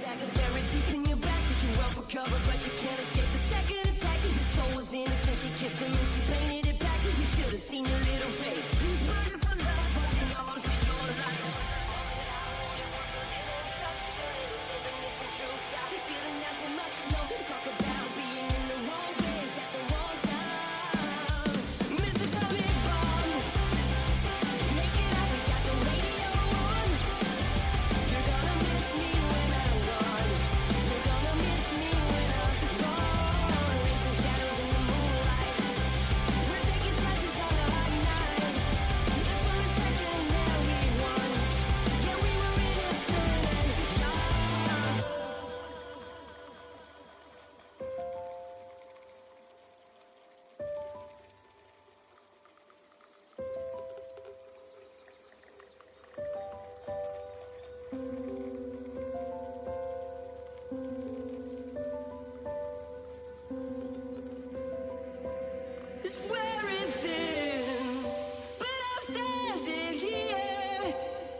dagger buried deep in your back. You run for cover, but you can't escape the second attack. Your soul was innocent, she kissed him and she painted it back. You should have seen your little face. Burning for love, holding on for your life. All it was a little touch, a little tenderness and truth. I didn't ask for much, no. Talk about being in the wrong place at the wrong time. Mr. Tommy Bomb, make it up, we got the radio on. You're gonna miss me when I'm gone. You're gonna miss me when I'm gone. Racing shadows in the moonlight. We're taking chances on a hot night. And for a second there we won. Yeah, we were innocent and young. Swearing thin, but I'm standing here,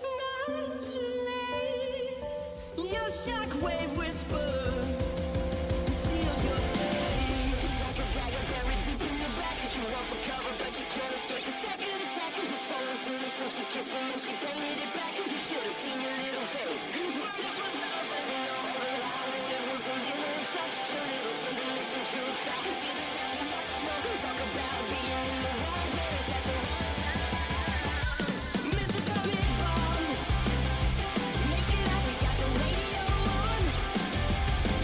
not too late. Your shockwave whisper seals your fate. Just like a dagger buried deep in your back. You run for cover, but you can't escape the second attack. Your soul was innocent, she kissed him and she painted it back. You should have seen your little face. Burning for love, holding on for how it was a little touch, a little tenderness and truth. I didn't ask for much, no. Talk about being in the wrong place at the wrong time. Mr. Tommy Bomb, make it up, we got the radio on.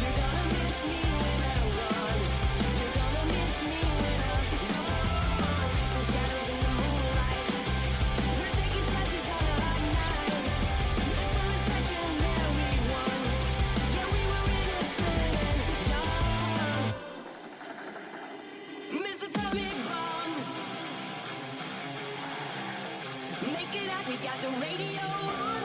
You're gonna miss me when I'm gone. You're gonna miss me when I'm gone. Racing shadows in the moonlight. We're taking chances on a hot night. And for a second there we won. Yeah, we were innocent and young. Mr. Tommy Bomb, make it up, we got the radio on.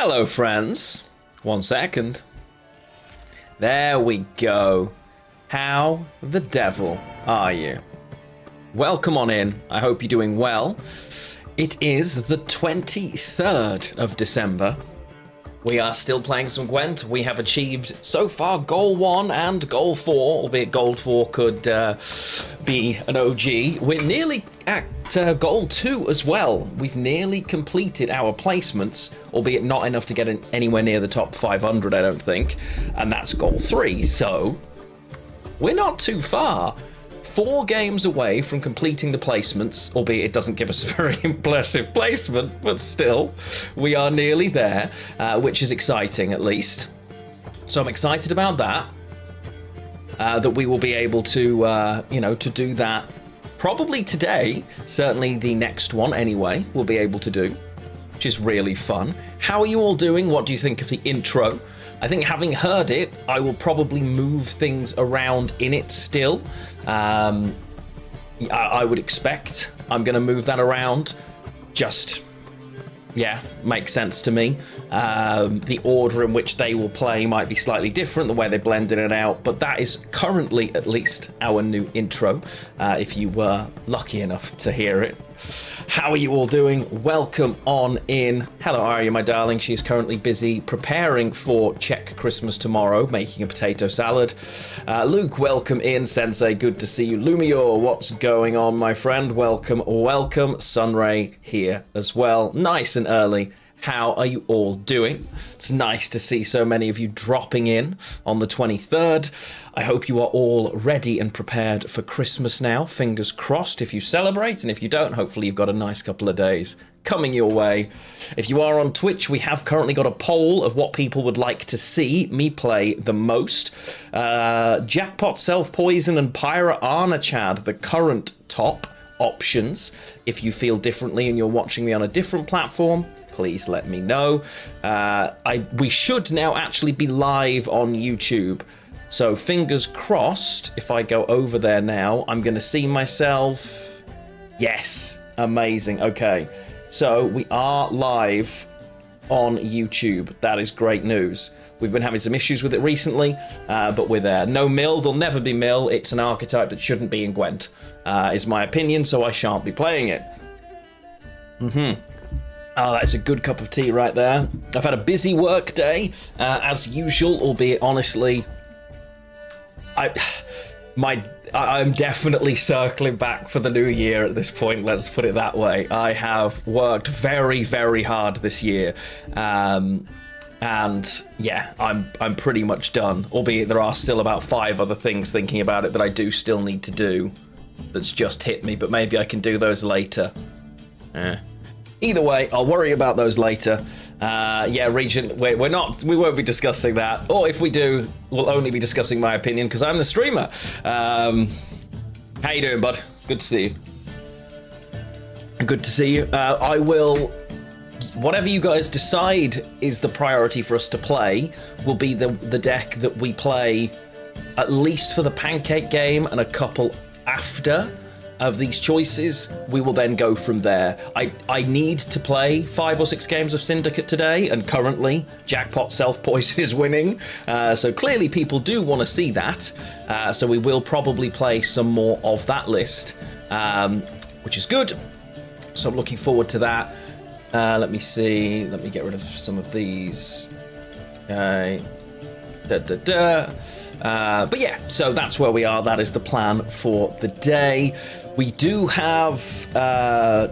Hello, friends. 1 second. There we go. How the devil are you? Welcome on in. I hope you're doing well. It is the 23rd of December. We are still playing some Gwent. We have achieved so far goal 1 and goal 4, albeit goal 4 could be an OG. We're nearly at goal 2 as well. We've nearly completed our placements, albeit not enough to get anywhere near the top 500, I don't think. And that's goal 3, so we're not too far. 4 games away from completing the placements, albeit it doesn't give us a very impressive placement, but still, we are nearly there, which is exciting at least. So I'm excited about that, that we will be able to, to do that probably today. Certainly the next one anyway, we'll be able to do, which is really fun. How are you all doing? What do you think of the intro? I think having heard it, I will probably move things around in it still. I would expect I'm going to move that around. Just, yeah, makes sense to me. The order in which they will play might be slightly different, the way they blended it out, but that is currently, at least, our new intro, if you were lucky enough to hear it. How are you all doing? Welcome on in. Hello, Arya, my darling. She is currently busy preparing for Czech Christmas tomorrow, making a potato salad. Luke, welcome in. Sensei, good to see you. Lumior, what's going on, my friend? Welcome, welcome. Sunray here as well. Nice and early. How are you all doing? It's nice to see so many of you dropping in on the 23rd. I hope you are all ready and prepared for Christmas now. Fingers crossed if you celebrate, and if you don't, hopefully you've got a nice couple of days coming your way. If you are on Twitch, we have currently got a poll of what people would like to see me play the most. Jackpot, Self-Poison, and Pyra Arna Chad, the current top options. If you feel differently and you're watching me on a different platform, please let me know. We should now actually be live on YouTube. So fingers crossed, if I go over there now, I'm going to see myself. Yes, amazing. Okay, so we are live on YouTube. That is great news. We've been having some issues with it recently, but we're there. No mill, there'll never be mill. It's an archetype that shouldn't be in Gwent, is my opinion, so I shan't be playing it. Oh, that's a good cup of tea right there. I've had a busy work day, as usual, albeit honestly, I'm definitely circling back for the new year at this point, let's put it that way. I have worked very, very hard this year, and yeah, I'm pretty much done, albeit there are still about 5 other things thinking about it that I do still need to do that's just hit me, but maybe I can do those later. Either way, I'll worry about those later. Yeah, Regent, we won't be discussing that. Or if we do, we'll only be discussing my opinion because I'm the streamer. How you doing, bud? Good to see you. Good to see you. I will, whatever you guys decide is the priority for us to play, will be the deck that we play at least for the pancake game and a couple after. Of these choices, we will then go from there. I need to play 5 or 6 games of Syndicate today, and currently Jackpot Self-Poison is winning, so clearly people do want to see that, so we will probably play some more of that list, which is good, so I'm looking forward to that. Let me see, let me get rid of some of these. Okay. But yeah, so that's where we are. That is the plan for the day. We do have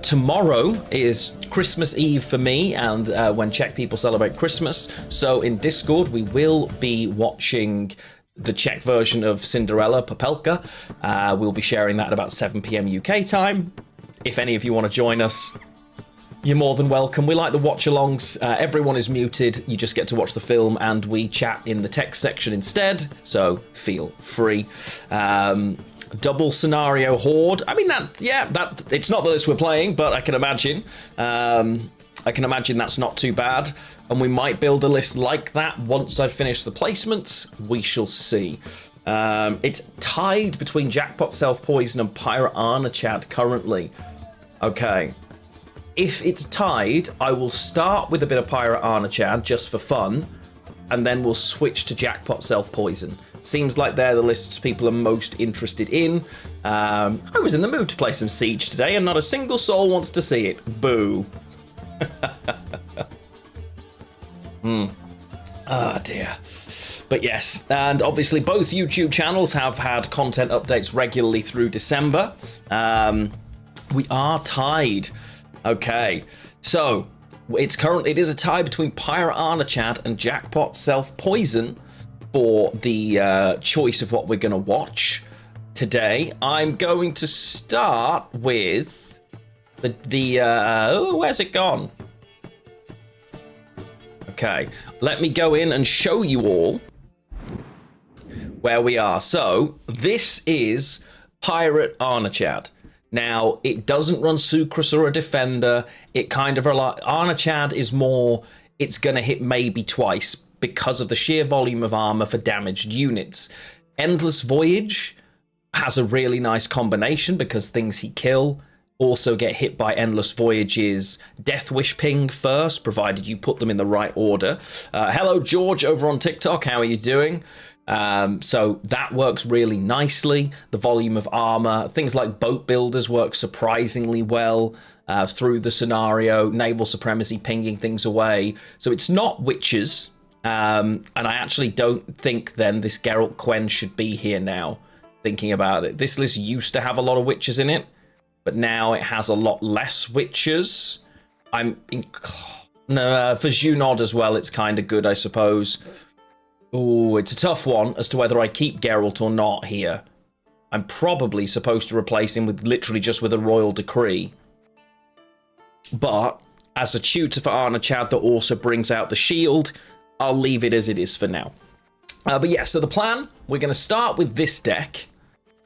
tomorrow is Christmas Eve for me, and when Czech people celebrate Christmas. So in Discord, we will be watching the Czech version of Cinderella Popelka. We'll be sharing that at about 7 p.m. UK time. If any of you want to join us, you're more than welcome. We like the watch-alongs. Everyone is muted. You just get to watch the film, and we chat in the text section instead. So feel free. Double scenario horde. I mean, that it's not the list we're playing, but I can imagine. I can imagine that's not too bad. And we might build a list like that once I finish the placements. We shall see. It's tied between Jackpot Self-Poison and Pyra Arna Chad currently. Okay. If it's tied, I will start with a bit of Pirate Arnachad just for fun, and then we'll switch to Jackpot Self-Poison. Seems like they're the lists people are most interested in. I was in the mood to play some Siege today, and not a single soul wants to see it. Boo. Oh dear. But yes, and obviously both YouTube channels have had content updates regularly through December. We are tied. Okay, so it is a tie between Pirate Arnachad and Jackpot Self-Poison for the choice of what we're going to watch today. I'm going to start with where's it gone? Okay, let me go in and show you all where we are. So this is Pirate Arnachad. Now, it doesn't run Sucrus or a Defender. It kind of Arnachad is more, it's going to hit maybe twice because of the sheer volume of armor for damaged units. Endless Voyage has a really nice combination because things he kill also get hit by Endless Voyage's Death Wish ping first, provided you put them in the right order. Hello, George, over on TikTok. How are you doing? So that works really nicely. The volume of armor, things like boat builders work surprisingly well through the scenario. Naval supremacy pinging things away. So it's not witches. And I actually don't think then this Geralt Quen should be here now, thinking about it. This list used to have a lot of witches in it, but now it has a lot less witches. For Junod as well, it's kind of good, I suppose. Oh, it's a tough one as to whether I keep Geralt or not here. I'm probably supposed to replace him with literally just with a royal decree. But as a tutor for Arnachad that also brings out the shield, I'll leave it as it is for now. But yeah, so the plan, we're going to start with this deck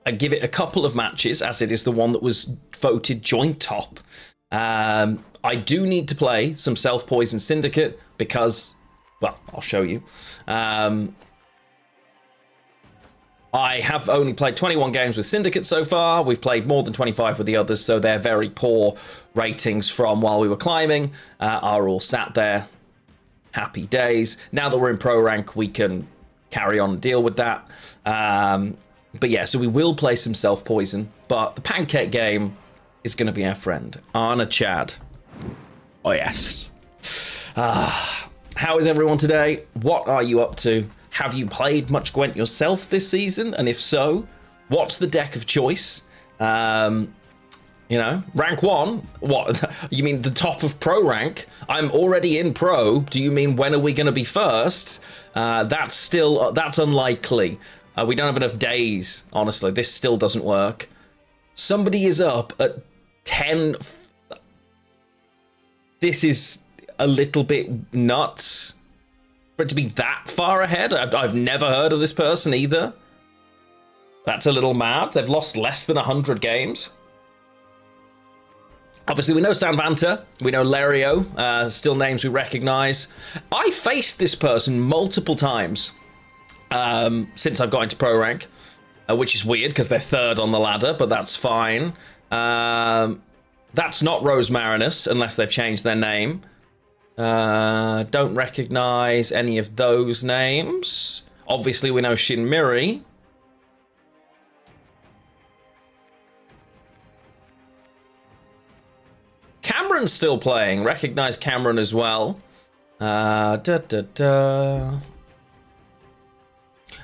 and give it a couple of matches, as it is the one that was voted joint top. I do need to play some Self-Poison Syndicate because, well, I'll show you. I have only played 21 games with Syndicate so far. We've played more than 25 with the others, so their very poor ratings from while we were climbing are all sat there. Happy days. Now that we're in pro rank, we can carry on and deal with that. But yeah, so we will play some Self-Poison, but the pancake game is going to be our friend, Arnachad. Oh, yes. How is everyone today? What are you up to? Have you played much Gwent yourself this season? And if so, what's the deck of choice? You know, rank 1? What? You mean the top of pro rank? I'm already in pro. Do you mean when are we going to be first? That's unlikely. We don't have enough days, honestly. This still doesn't work. Somebody is up at 10. This is a little bit nuts for it to be that far ahead. I've never heard of this person either. That's a little mad. They've lost less than 100 games. Obviously, we know Sanvanta, we know Lerio, still names we recognize. I faced this person multiple times since I've got into pro rank, which is weird because they're third on the ladder, but that's fine. That's not Rose Marinus, unless they've changed their name. Don't recognize any of those names. Obviously, we know Shinmiri. Cameron's still playing. Recognize Cameron as well.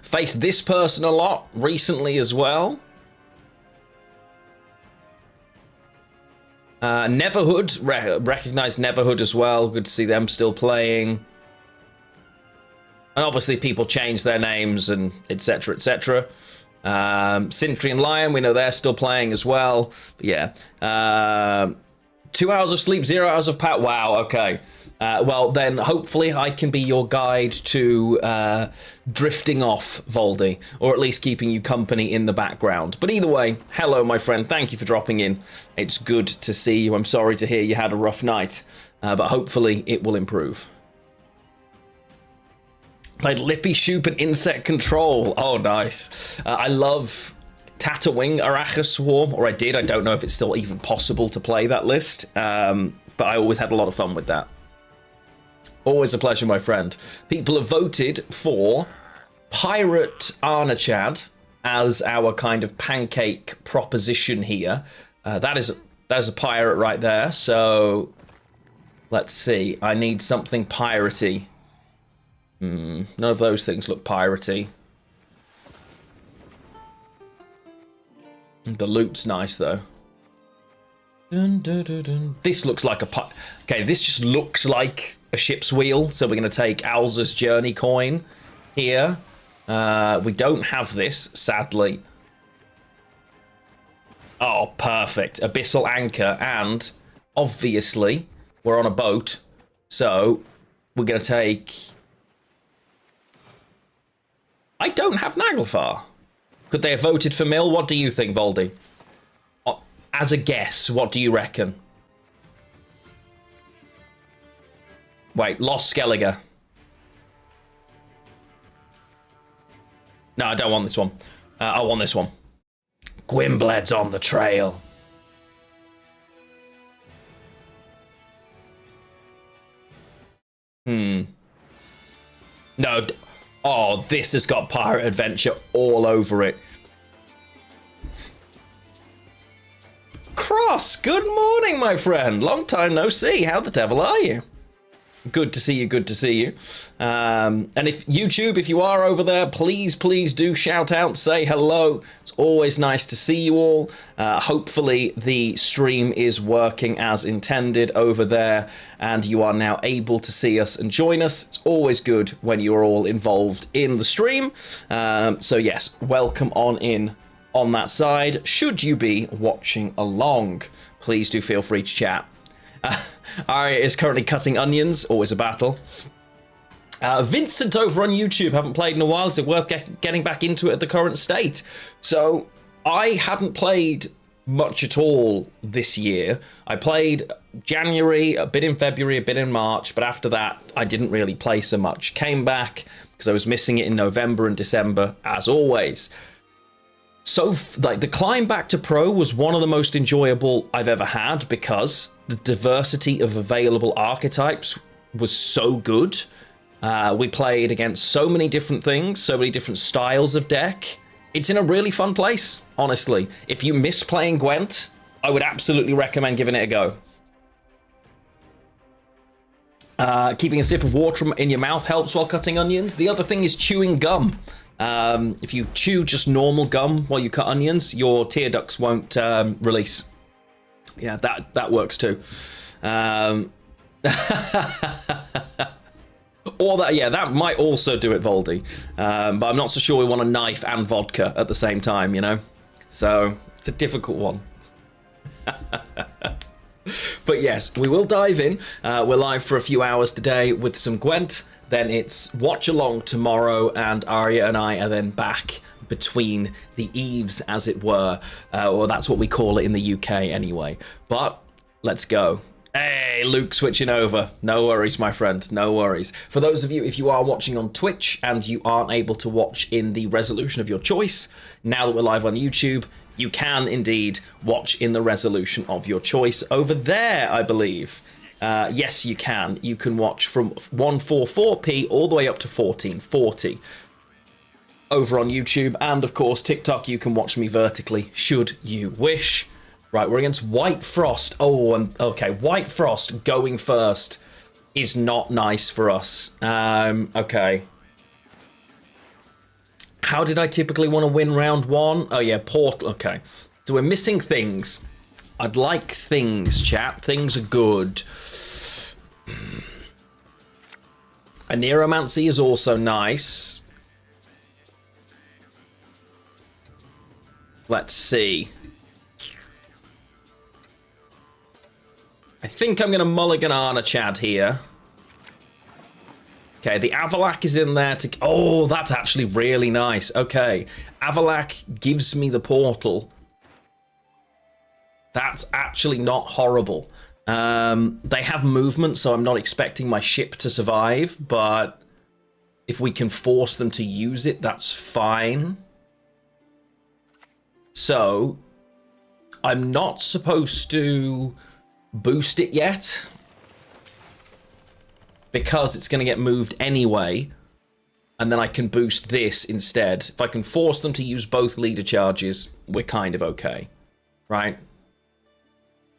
Faced this person a lot recently as well. Neverhood. Recognize Neverhood as well. Good to see them still playing. And obviously people change their names and etc, etc. Sintry and Lion, we know they're still playing as well. But yeah. 2 hours of sleep, 0 hours of pat. Wow, okay. Well, then hopefully I can be your guide to drifting off, Voldy, or at least keeping you company in the background. But either way, hello, my friend. Thank you for dropping in. It's good to see you. I'm sorry to hear you had a rough night, but hopefully it will improve. Played Lippy Shoop and Insect Control. Oh, nice. I love Tatawing Arachas Swarm, or I did. I don't know if it's still even possible to play that list. but I always had a lot of fun with that. Always a pleasure, my friend. People have voted for Pirate Arnachad as our kind of pancake proposition here. That is a pirate right there. So let's see. I need something piratey. None of those things look piratey. The loot's nice though. Dun, dun, dun, dun. This looks like a okay, this just looks like a ship's wheel. So we're going to take Alza's Journey coin here. We don't have this, sadly. Oh, perfect. Abyssal anchor, and obviously we're on a boat. So we're going to take... I don't have Naglfar. Could they have voted for Mill? What do you think, Voldy? As a guess, what do you reckon? Wait, Lost Skellige. No, I don't want this one. I want this one. Gwimbled's on the trail. No. Oh, this has got Pirate Adventure all over it. Cross, good morning, my friend. Long time no see. How the devil are you? Good to see you, good to see you. And if YouTube, if you are over there, please do shout out, say hello. It's always nice to see you all. Hopefully the stream is working as intended over there and you are now able to see us and join us. It's always good when you're all involved in the stream. So yes, welcome on in on that side. Should you be watching along, please do feel free to chat. Arya is currently cutting onions, always a battle. Vincent over on YouTube, haven't played in a while. Is it worth getting back into it at the current state? So I hadn't played much at all this year. I played January, a bit in February, a bit in March, but after that I didn't really play so much. Came back because I was missing it in November and December, as always. So, like, the climb back to pro was one of the most enjoyable I've ever had because the diversity of available archetypes was so good. We played against so many different things, so many different styles of deck. It's in a really fun place, honestly. If you miss playing Gwent, I would absolutely recommend giving it a go. Keeping a sip of water in your mouth helps while cutting onions. The other thing is chewing gum. If you chew just normal gum while you cut onions, your tear ducts won't release. Yeah, that works too. Or that, yeah, that might also do it, Voldy. But I'm not so sure we want a knife and vodka at the same time, you know? So, it's a difficult one. But yes, we will dive in. We're live for a few hours today with some Gwent. Then it's watch along tomorrow, and Arya and I are then back between the eaves, as it were, or that's what we call it in the UK anyway. But let's go. Hey, Luke switching over. No worries, my friend, no worries. For those of you, if you are watching on Twitch and you aren't able to watch in the resolution of your choice, now that we're live on YouTube, you can indeed watch in the resolution of your choice over there, I believe. Yes, you can. You can watch from 144p all the way up to 1440 over on YouTube. And, of course, TikTok, you can watch me vertically, should you wish. Right, we're against White Frost. Oh, and okay, White Frost going first is not nice for us. Okay. How did I typically want to win round one? Oh, yeah, Portal. Okay. So we're missing things. I'd like things, chat. Things are good. A Neuromancy is also nice. Let's see. I think I'm going to mulligan Arnachad here. Okay, the Avalak is in there to... Oh, that's actually really nice. Okay, Avalak gives me the portal. That's actually not horrible. They have movement, so I'm not expecting my ship to survive, but if we can force them to use it, that's fine. So, I'm not supposed to boost it yet, because it's going to get moved anyway, and then I can boost this instead. If I can force them to use both leader charges, we're kind of okay, right?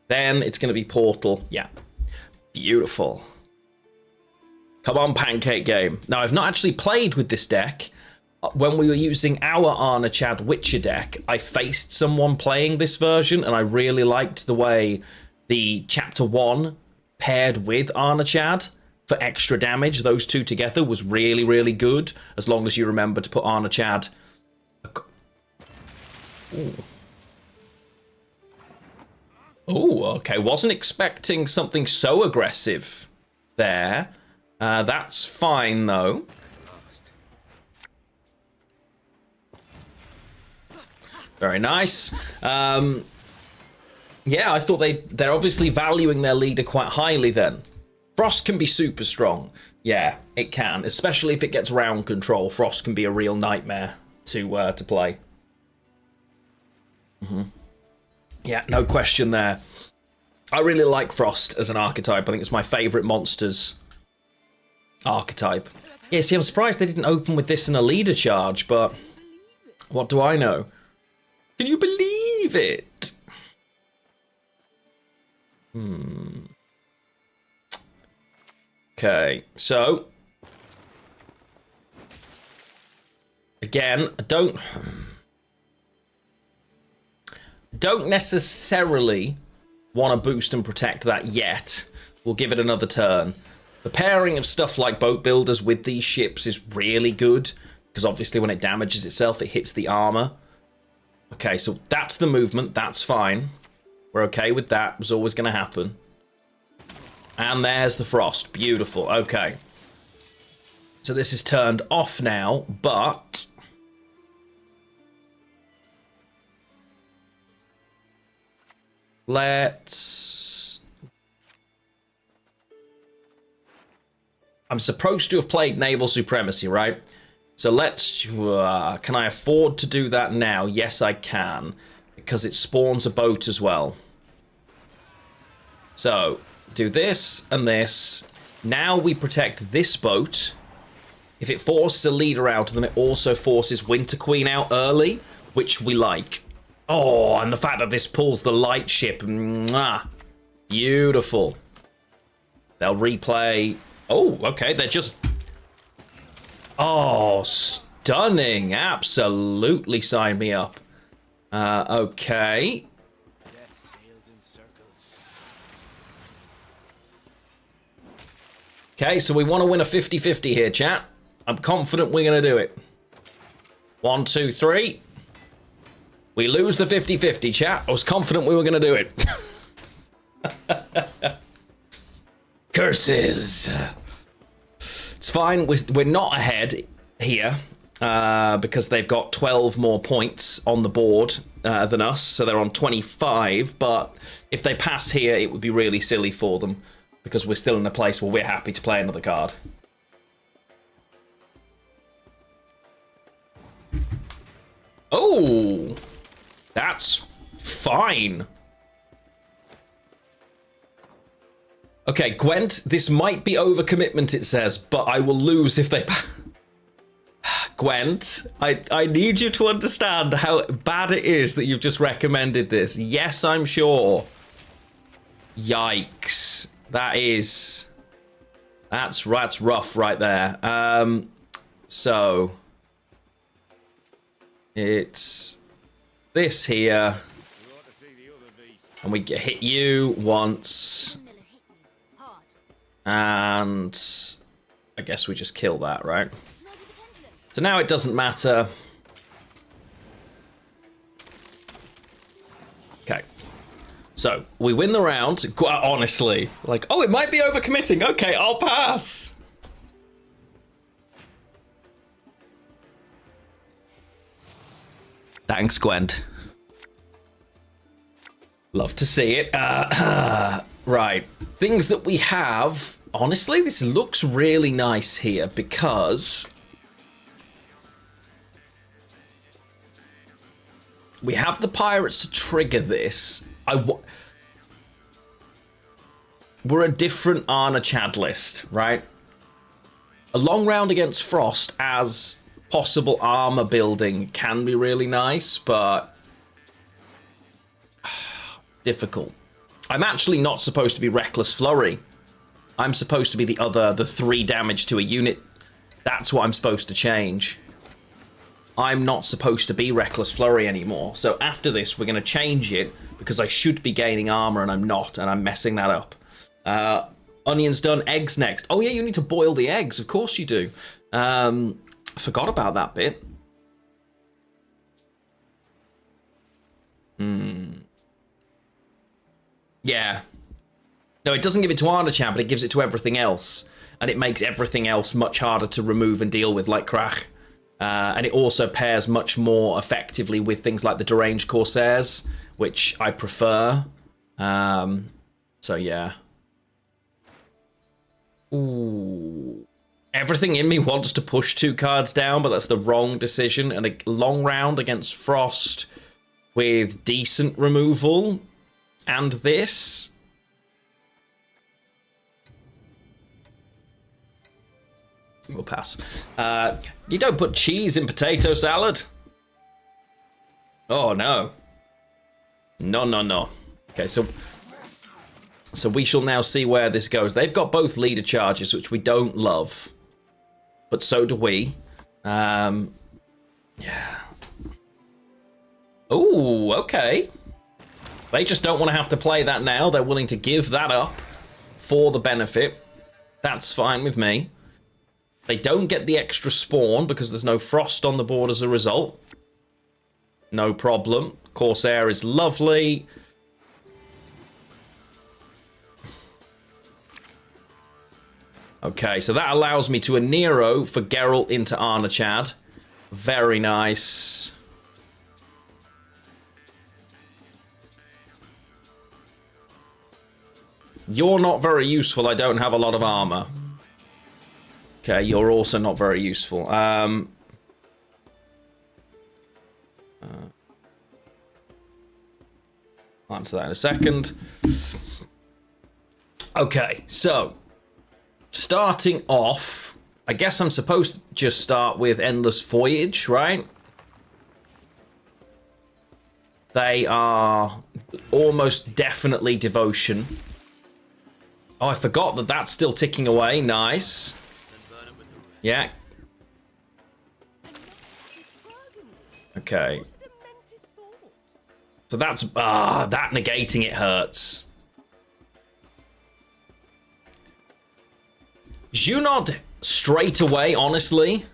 Then it's going to be portal. Yeah, beautiful. Come on, pancake game. Now, I've not actually played with this deck. When we were using our Arna Chad Witcher deck, I faced someone playing this version, and I really liked the way the Chapter 1 paired with Arna Chad for extra damage. Those two together was really, really good, as long as you remember to put Arna Chad. Oh, okay. Wasn't expecting something so aggressive there. That's fine, though. Very nice. Yeah, I thought they're obviously valuing their leader quite highly then. Frost can be super strong. Yeah, it can. Especially if it gets round control. Frost can be a real nightmare to play. Yeah, no question there. I really like Frost as an archetype. I think it's my favourite monsters archetype. Yeah, see, I'm surprised they didn't open with this in a leader charge, but what do I know? Can you believe it? Okay, so again, I don't necessarily want to boost and protect that yet. We'll give it another turn. The pairing of stuff like boat builders with these ships is really good, because obviously when it damages itself, it hits the armor. Okay, so that's the movement. That's fine. We're okay with that. It was always going to happen. And there's the frost. Beautiful. Okay. So this is turned off now, but let's... I'm supposed to have played Naval Supremacy, right? So let's... can I afford to do that now? Yes, I can. Because it spawns a boat as well. So, do this and this. Now we protect this boat. If it forces a leader out of them, it also forces Winter Queen out early, which we like. Oh, and the fact that this pulls the light ship. Mwah. Beautiful. They'll replay... Oh, okay, they're just... Oh, stunning. Absolutely sign me up. Okay. Okay, so we want to win a 50-50 here, chat. I'm confident we're going to do it. 1, 2, 3. We lose the 50-50, chat. I was confident we were going to do it. Curses. It's fine. We're not ahead here because they've got 12 more points on the board than us, so they're on 25. But if they pass here, it would be really silly for them because we're still in a place where we're happy to play another card. Oh, that's fine. Okay, Gwent, this might be overcommitment, it says, but I will lose if they... Gwent, I need you to understand how bad it is that you've just recommended this. Yes, I'm sure. Yikes. That's rough right there. So... It's this here. And we hit you once. And I guess we just kill that, right? So now it doesn't matter. Okay. So we win the round. Honestly, like, oh, it might be overcommitting. Okay, I'll pass. Thanks, Gwent. Love to see it. Right. Things that we have. Honestly, this looks really nice here because we have the pirates to trigger this. we're a different Arna Chad list, right? A long round against Frost as possible armor building can be really nice, but difficult. I'm actually not supposed to be Reckless Flurry. I'm supposed to be the 3 damage to a unit. That's what I'm supposed to change. I'm not supposed to be Reckless Flurry anymore. So after this, we're going to change it because I should be gaining armor and I'm not, and I'm messing that up. Onions done. Eggs next. Oh yeah, you need to boil the eggs. Of course you do. I forgot about that bit. Yeah. No, it doesn't give it to Arnachan, but it gives it to everything else. And it makes everything else much harder to remove and deal with, like Krach. And it also pairs much more effectively with things like the Deranged Corsairs, which I prefer. So, yeah. Ooh. Everything in me wants to push 2 cards down, but that's the wrong decision. And a long round against Frost with decent removal. And this... We'll pass. You don't put cheese in potato salad? Oh, no. No. Okay, so we shall now see where this goes. They've got both leader charges, which we don't love. But so do we. Yeah. Ooh, okay. They just don't want to have to play that now. They're willing to give that up for the benefit. That's fine with me. They don't get the extra spawn because there's no frost on the board as a result. No problem. Corsair is lovely. Okay, so that allows me to a Nero for Geralt into Arnachad. Very nice. You're not very useful. I don't have a lot of armor. Okay, you're also not very useful. Answer that in a second. Okay, so starting off, I guess I'm supposed to just start with Endless Voyage, right? They are almost definitely Devotion. Oh, I forgot that that's still ticking away. Nice. Yeah. Okay. So that's... that negating it hurts. Junod straight away, honestly.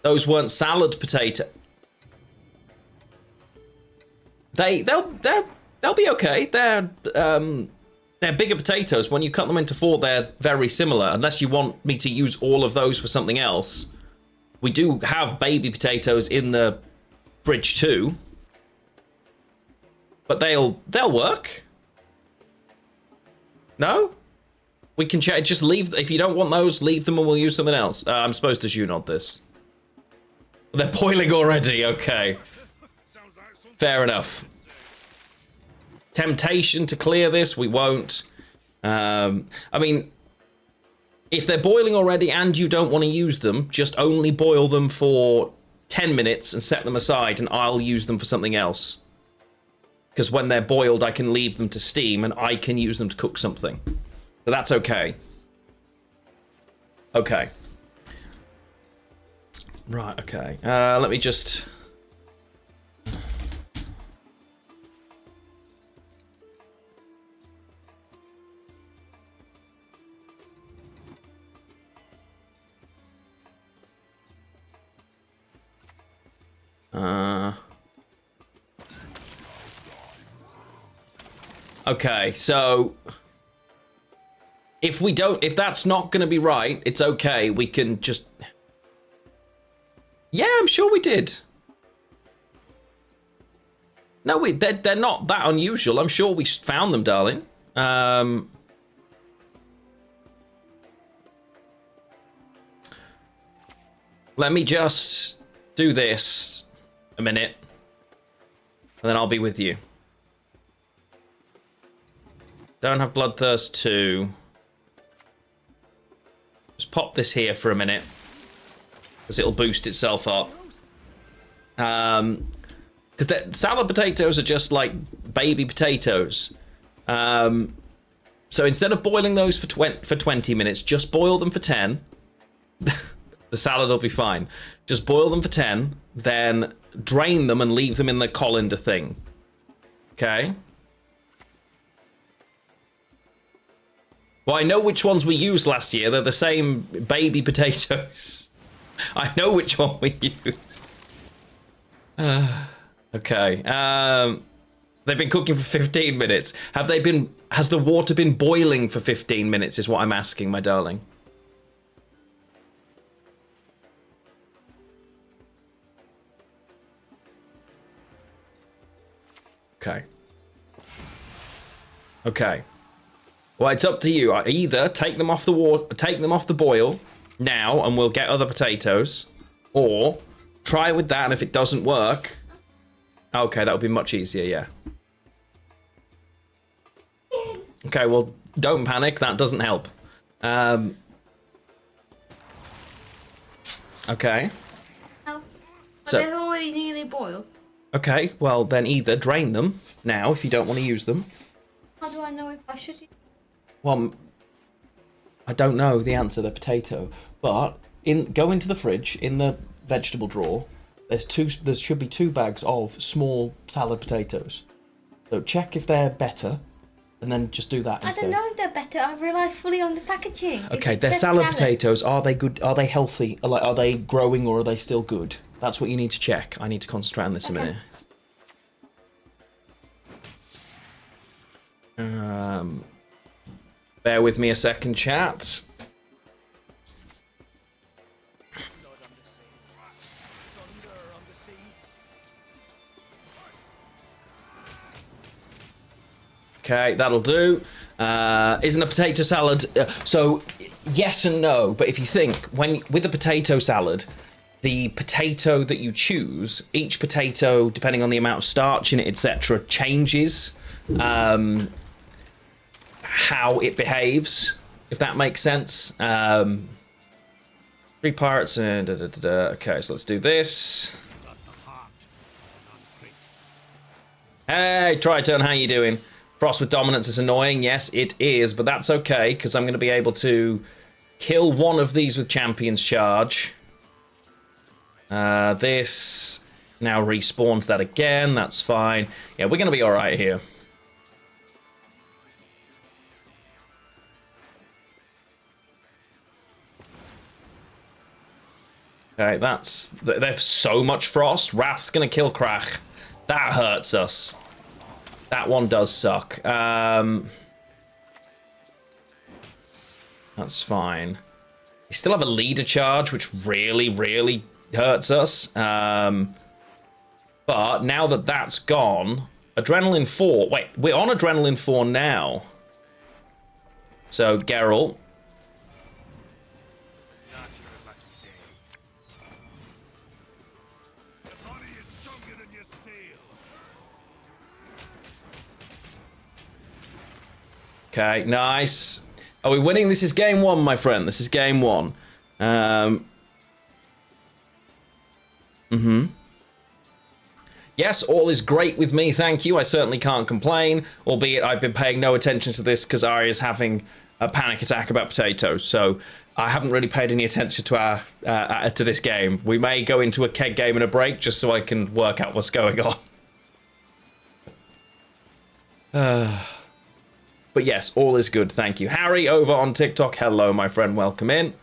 Those weren't salad potato. They'll be okay. They're bigger potatoes. When you cut them into 4, they're very similar. Unless you want me to use all of those for something else. We do have baby potatoes in the fridge too. But they'll work. No? We can just leave. If you don't want those, leave them and we'll use something else. I'm supposed to Junod this. They're boiling already. Okay. Fair enough. Temptation to clear this, we won't. I mean, if they're boiling already and you don't want to use them, just only boil them for 10 minutes and set them aside and I'll use them for something else. Because when they're boiled, I can leave them to steam and I can use them to cook something. So that's okay. Okay. Right, okay. Let me just... Okay, so if that's not going to be right, it's okay. We can just... Yeah, I'm sure we did. No, they're not that unusual. I'm sure we found them, darling. Let me just do this a minute, and then I'll be with you. Don't have Bloodthirst 2. Just pop this here for a minute. Because it'll boost itself up. Because the salad potatoes are just like baby potatoes. So instead of boiling those for 20 minutes, just boil them for 10. The salad will be fine. Just boil them for 10, then drain them and leave them in the colander thing. Okay? Well, I know which ones we used last year. They're the same baby potatoes. I know which one we used. Okay. They've been cooking for 15 minutes. Has the water been boiling for 15 minutes is what I'm asking, my darling. Okay. Okay. Well, it's up to you. I either take them off the water, take them off the boil now, and we'll get other potatoes, or try with that, and if it doesn't work, okay, that would be much easier. Yeah. Okay. Well, don't panic. That doesn't help. Okay. Oh, but So- they're already nearly boiled. Okay. Well, then either drain them now if you don't want to use them. How do I know if I should? Well, I don't know the answer to the potato, but go into the fridge in the vegetable drawer. There should be 2 bags of small salad potatoes. So check if they're better, and then just do that I instead. don't know if they're better. I rely fully on the packaging. Okay, It they're says salad potatoes. Are they good? Are they healthy? Are they growing, or are they still good? That's what you need to check. I need to concentrate on this a minute. Bear with me a second, chat. Okay, that'll do. Isn't a potato salad... so, yes and no, but if you think, with a potato salad, the potato that you choose, each potato, depending on the amount of starch in it, etc., changes how it behaves, if that makes sense. 3 parts and Okay, so let's do this. Hey, Triton, how you doing? Frost with dominance is annoying. Yes, it is, but that's okay, because I'm going to be able to kill one of these with Champion's Charge. This now respawns that again. That's fine. Yeah, we're going to be all right here. Okay, they have so much frost. Wrath's gonna kill Krach. That hurts us. That one does suck. That's fine. We still have a leader charge, which really, really hurts us. But now that that's gone, Adrenaline 4. Wait, we're on Adrenaline 4 now. So, Geralt. Okay, nice. Are we winning? This is game 1, my friend. This is game 1. Yes, all is great with me, thank you. I certainly can't complain, albeit I've been paying no attention to this because Arya's having a panic attack about potatoes, so I haven't really paid any attention to to this game. We may go into a keg game in a break just so I can work out what's going on. But yes, all is good, thank you. Harry over on TikTok, hello, my friend, welcome in.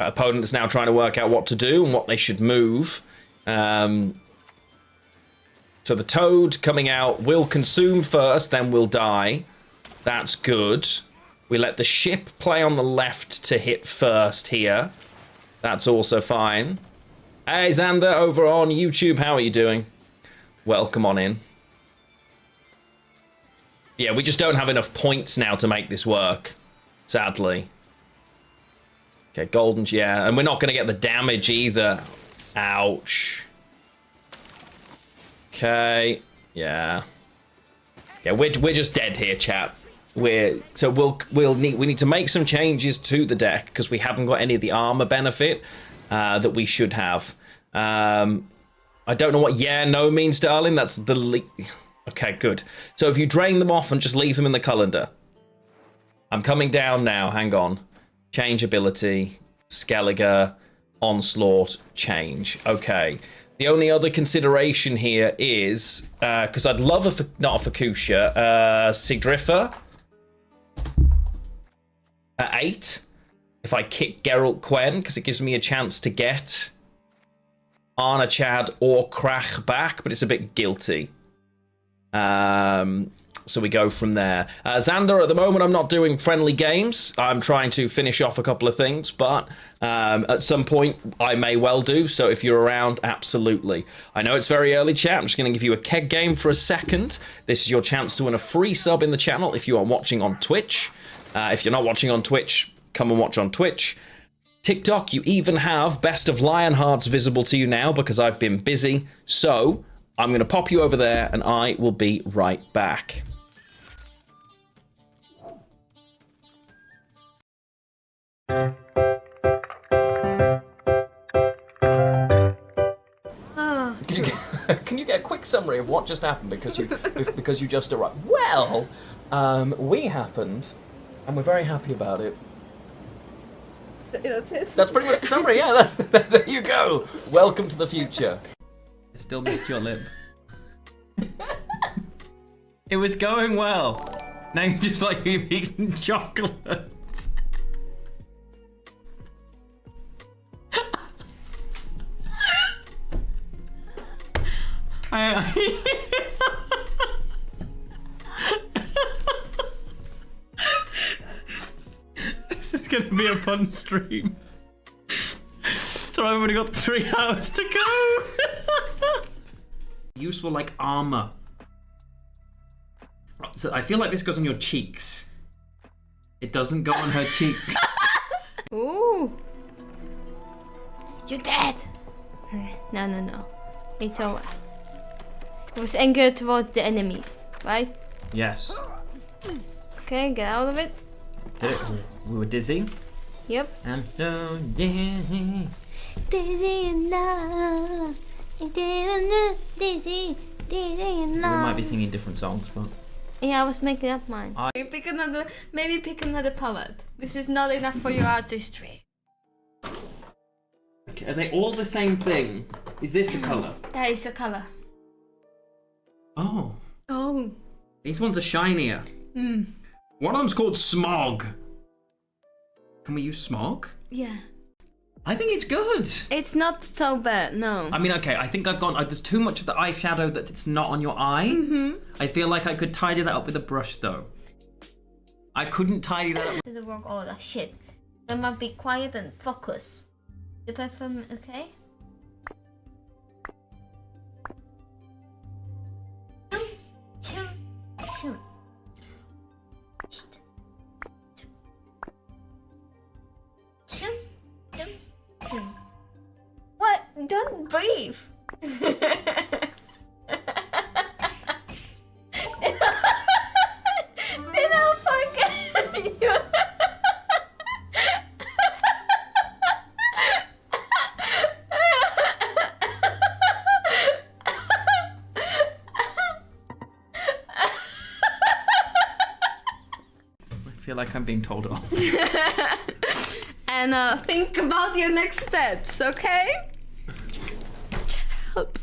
Opponent is now trying to work out what to do and what they should move. So the toad coming out will consume first, then will die. That's good. We let the ship play on the left to hit first here. That's also fine. Hey, Xander, over on YouTube, how are you doing? Welcome on in. Yeah, we just don't have enough points now to make this work, sadly. Okay, golden, yeah, and we're not going to get the damage either. Ouch. Okay, yeah. Yeah, we're just dead here, chat. We need to make some changes to the deck because we haven't got any of the armor benefit that we should have. I don't know what no means, darling. That's the okay, good. So if you drain them off and just leave them in the colander. I'm coming down now. Hang on. Change ability, Skelliger, Onslaught, change. Okay. The only other consideration here is because I'd love not a Fukusha, Sigdrifa at 8. If I kick Geralt Quen, because it gives me a chance to get Arna Chad or Krach back, but it's a bit guilty. So we go from there. Xander, at the moment, I'm not doing friendly games. I'm trying to finish off a couple of things, but at some point, I may well do. So if you're around, absolutely. I know it's very early, chat. I'm just going to give you a keg game for a second. This is your chance to win a free sub in the channel if you are watching on Twitch. If you're not watching on Twitch, come and watch on Twitch. TikTok, you even have Best of Lionhearts visible to you now because I've been busy. So I'm going to pop you over there and I will be right back. Can you get a quick summary of what just happened because you just arrived? Well, we happened, and we're very happy about it. That's it. That's pretty much the summary. Yeah, there you go. Welcome to the future. I still missed your lip. It was going well. Now you're just like you've eaten chocolate. This is gonna be a fun stream. So I've only got 3 hours to go. Useful like armor. So I feel like this goes on your cheeks. It doesn't go on her cheeks. Ooh. You're dead. No. It's over. It was anger towards the enemies, right? Yes. Okay, get out of it. Did it? We were dizzy. Yep. And oh yeah. Dizzy and love. Dizzy and We love. might be singing different songs, but Yeah, I was making up mine. Maybe pick another palette. This is not enough for your artistry. okay, are they all the same thing? Is this a colour? That is a color. Oh. Oh. These ones are shinier. One of them's called Smog. Can we use Smog? Yeah. I think it's good. It's not so bad, no. I mean, okay, I think I've gone... there's too much of the eyeshadow that it's not on your eye. I feel like I could tidy that up with a brush, though. I couldn't tidy that up with... The wrong order. Shit. I must be quiet and focus. The perfume, okay? What? Don't breathe. Did I forget you? I feel like I'm being told off. And think about your next steps, okay? Help.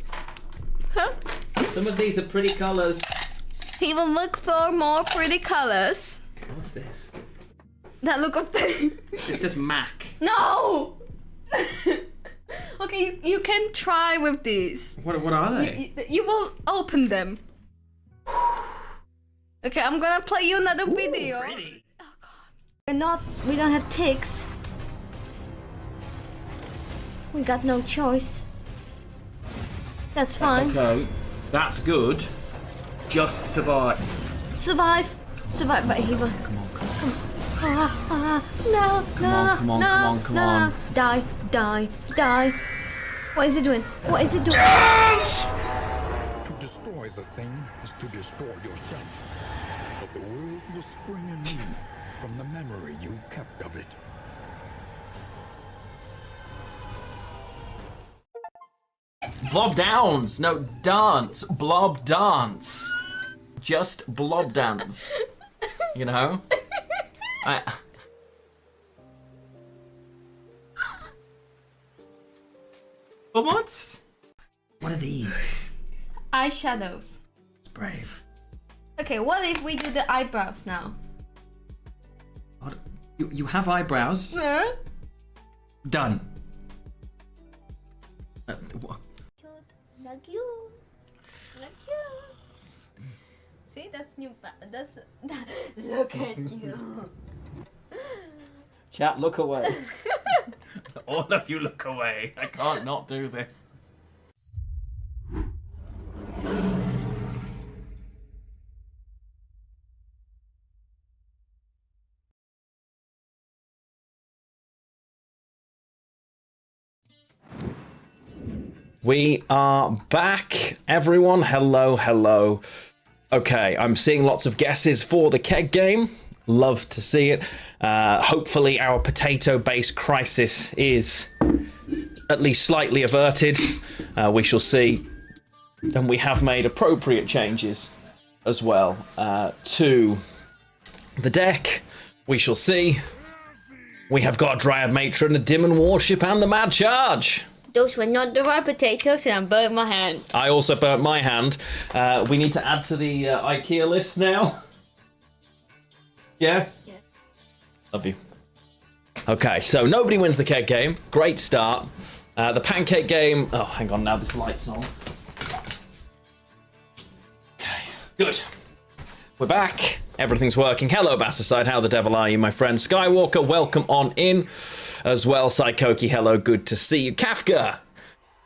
Help. Some of these are pretty colours. He will look for more pretty colors. What's this? That look of It says Mac. No! Okay, you can try with these. What are they? You will open them. Okay, I'm gonna play you another video. Pretty. We don't have ticks. We got no choice. That's fine. Okay, that's good. Just survive. Survive. Survive, but he will. Come on. No, Come on. Die. What is it doing? To destroy the thing is to destroy yourself. But the world will spring anew from the memory you kept of it. Blob downs! No, dance! Blob dance! Just blob dance. You know? But what? What are these? Eyeshadows. Brave. Okay, what if we do the eyebrows now? What? You have eyebrows? Huh? Done. Like you. Like you. See, that's new. That's. Look at you. Chat, look away. All of you look away. I can't not do this. We are back, everyone. Hello, hello. Okay, I'm seeing lots of guesses for the keg game. Love to see it. Hopefully our potato-based crisis is at least slightly averted. We shall see. And we have made appropriate changes as well to the deck. We shall see. We have got Dryad Matron, the Demon Warship, and the Mad Charge. Those were not the right potatoes, and I burnt my hand. I also burnt my hand. We need to add to the IKEA list now. Yeah? Yeah. Love you. Okay, so nobody wins the keg game. Great start. The pancake game... Oh, hang on, now this light's on. Okay, good. We're back. Everything's working. Hello, Basticide. How the devil are you, my friend? Skywalker, welcome on in. As well, Psychoki, hello, good to see you. Kafka,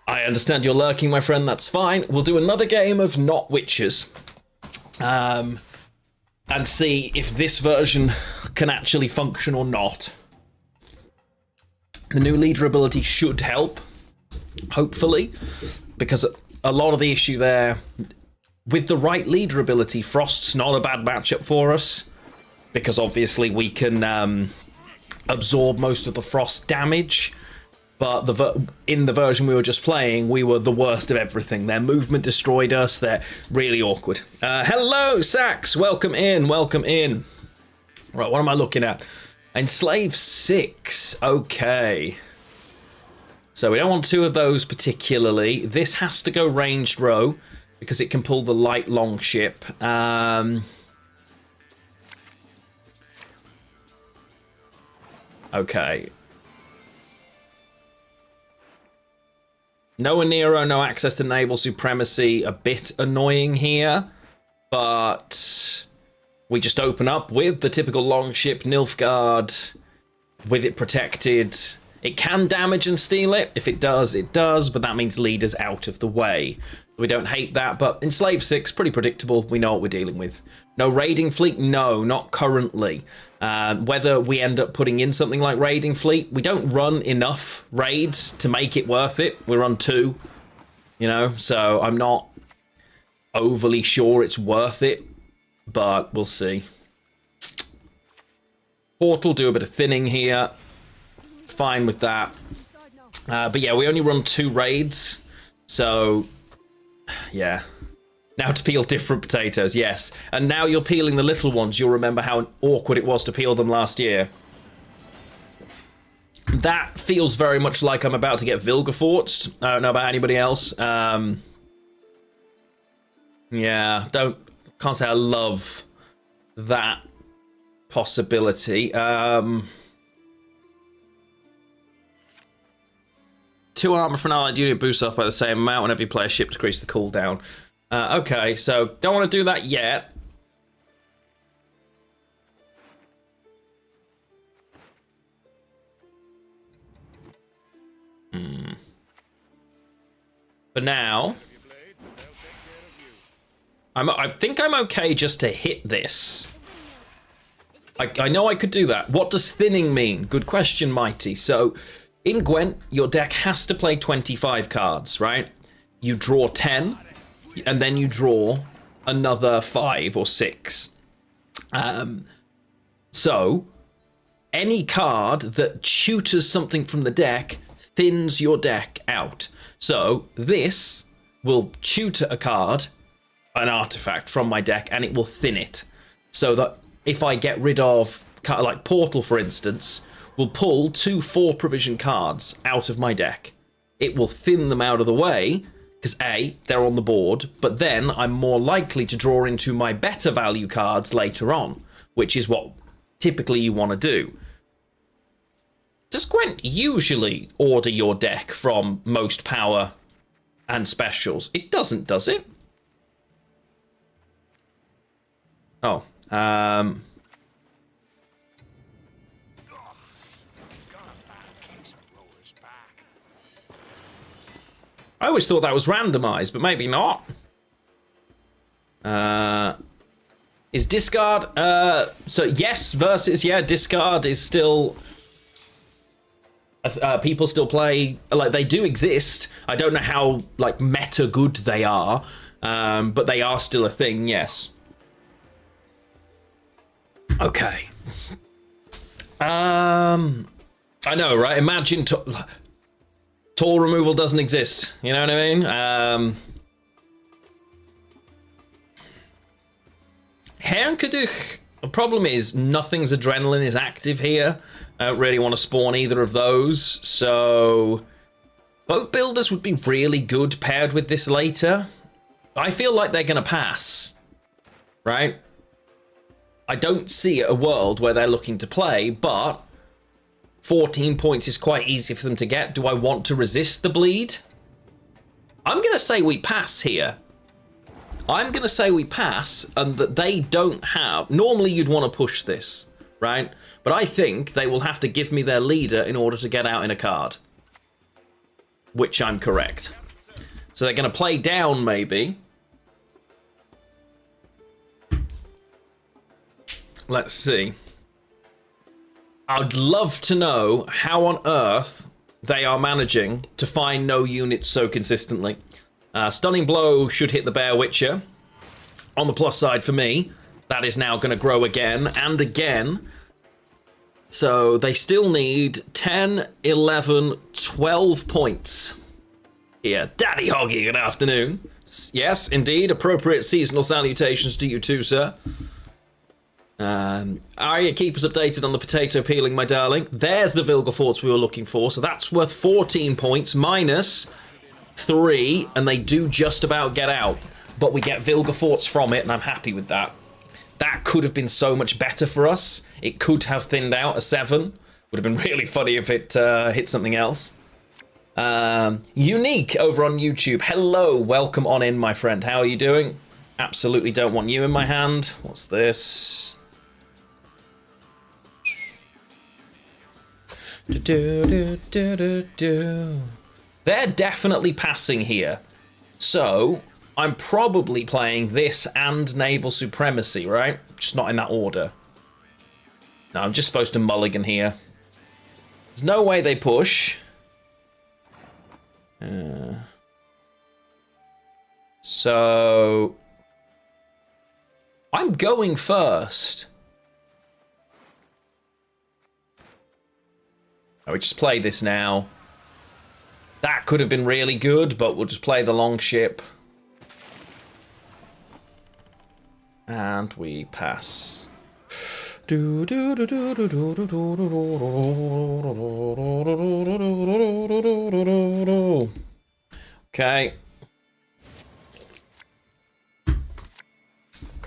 I understand you're lurking, my friend, that's fine. We'll do another game of Not Witches. And see if this version can actually function or not. The new leader ability should help, hopefully, because a lot of the issue there, with the right leader ability, Frost's not a bad matchup for us, because obviously we can absorb most of the Frost damage, but in the version we were just playing, we were the worst of everything. Their movement destroyed us. They're really awkward. Hello, Sax. Welcome in. Welcome in. Right, what am I looking at? Enslave 6. Okay. So we don't want two of those particularly. This has to go ranged row because it can pull the light long ship. Okay. No Nero, no access to naval supremacy. A bit annoying here, but we just open up with the typical longship Nilfgaard with it protected. It can damage and steal it. If it does, it does, but that means leader's out of the way. We don't hate that, but Enslave 6, pretty predictable. We know what we're dealing with. No raiding fleet? No, not currently. Whether we end up putting in something like raiding fleet, we don't run enough raids to make it worth it. We run 2, you know, so I'm not overly sure it's worth it, but we'll see. Portal, do a bit of thinning here. Fine with that. But yeah, we only run 2 raids, so yeah. Now to peel different potatoes, yes. And now you're peeling the little ones. You'll remember how awkward it was to peel them last year. That feels very much like I'm about to get Vilgefortzed. I don't know about anybody else. Yeah, can't say I love that possibility. 2 armor for an allied unit boosts off by the same amount whenever you play a ship to decrease the cooldown. Okay, so don't want to do that yet. But now, I think I'm okay just to hit this. I know I could do that. What does thinning mean? Good question, Mighty. So, in Gwent, your deck has to play 25 cards, right? You draw 10, and then you draw another 5 or 6. So, any card that tutors something from the deck thins your deck out. So, this will tutor a card, an artifact from my deck, and it will thin it. So that if I get rid of, like Portal for instance, will pull 2 4-provision cards out of my deck. It will thin them out of the way, because A, they're on the board, but then I'm more likely to draw into my better value cards later on, which is what typically you want to do. Does Gwent usually order your deck from most power and specials? It doesn't, does it? Oh, I always thought that was randomized, but maybe not. Is discard, so yes versus, yeah, discard is still, people still play, like, they do exist. I don't know how, like, meta good they are, but they are still a thing, yes. Okay. I know, right? Imagine tall removal doesn't exist. You know what I mean? Hernkaduk, the problem is nothing's adrenaline is active here. I don't really want to spawn either of those. So boat builders would be really good paired with this later. I feel like they're going to pass, right? I don't see a world where they're looking to play, but 14 points is quite easy for them to get. Do I want to resist the bleed? I'm going to say we pass here. I'm going to say we pass, and that they don't have... Normally you'd want to push this, right? But I think they will have to give me their leader in order to get out in a card. Which I'm correct. So they're going to play down, maybe. Let's see. I'd love to know how on earth they are managing to find no units so consistently. Stunning Blow should hit the Bear Witcher. On the plus side for me, that is now going to grow again and again. So they still need 10, 11, 12 points. Here, Daddy Hoggy, good afternoon. Yes, indeed, appropriate seasonal salutations to you too, sir. Arya, keep us updated on the potato peeling, my darling. There's the Vilgefortz we were looking for, so that's worth 14 points, minus 3, and they do just about get out. But we get Vilgefortz from it, and I'm happy with that. That could have been so much better for us. It could have thinned out a 7. Would have been really funny if it hit something else. Unique over on YouTube. Hello, welcome on in, my friend. How are you doing? Absolutely don't want you in my hand. What's this? They're definitely passing here. So, I'm probably playing this and Naval Supremacy, right? Just not in that order. No, I'm just supposed to mulligan here. There's no way they push. So... I'm going first. We just play this now. That could have been really good, but we'll just play the long ship. And we pass. Okay.